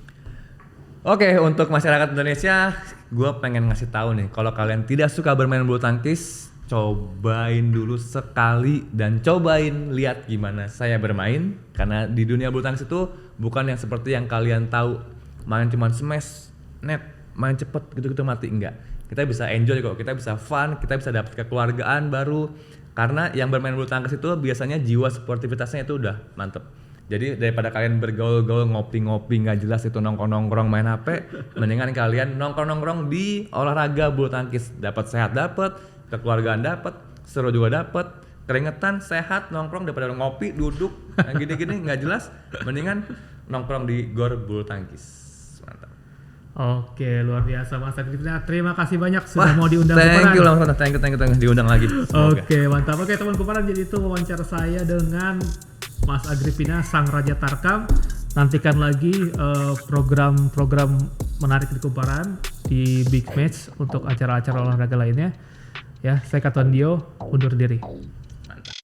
Oke, untuk masyarakat Indonesia, gue pengen ngasih tahu nih, kalau kalian tidak suka bermain bulu tangkis, cobain dulu sekali dan cobain lihat gimana saya bermain. Karena di dunia bulu tangkis itu bukan yang seperti yang kalian tahu, main cuma smash, net, main cepet gitu-gitu mati, enggak. Kita bisa enjoy kok, kita bisa fun, kita bisa dapat kekeluargaan baru. Karena yang bermain bulu tangkis itu biasanya jiwa sportivitasnya itu udah mantep. Jadi daripada kalian bergaul-gaul, ngopi-ngopi nggak jelas itu nongkrong-nongkrong main HP, mendingan kalian nongkrong-nongkrong di olahraga bulu tangkis. Dapat sehat, dapat kekeluargaan, dapat seru juga, dapat keringetan, sehat, nongkrong daripada ngopi, duduk, yang gini-gini nggak jelas, mendingan nongkrong di gor bulu tangkis. Mantap. Oke, luar biasa Mas Agri. Terima kasih banyak sudah mau diundang Kumparan. Thank you diundang lagi. Oke, mantap. Oke, teman Kumparan, jadi itu wawancara saya dengan Mas Agripina, Sang Raja Tarkam. Nantikan lagi program-program menarik di Kumparan, di Big Match untuk acara-acara olahraga lainnya. Ya, saya Katuan Dio, undur diri. Mantap.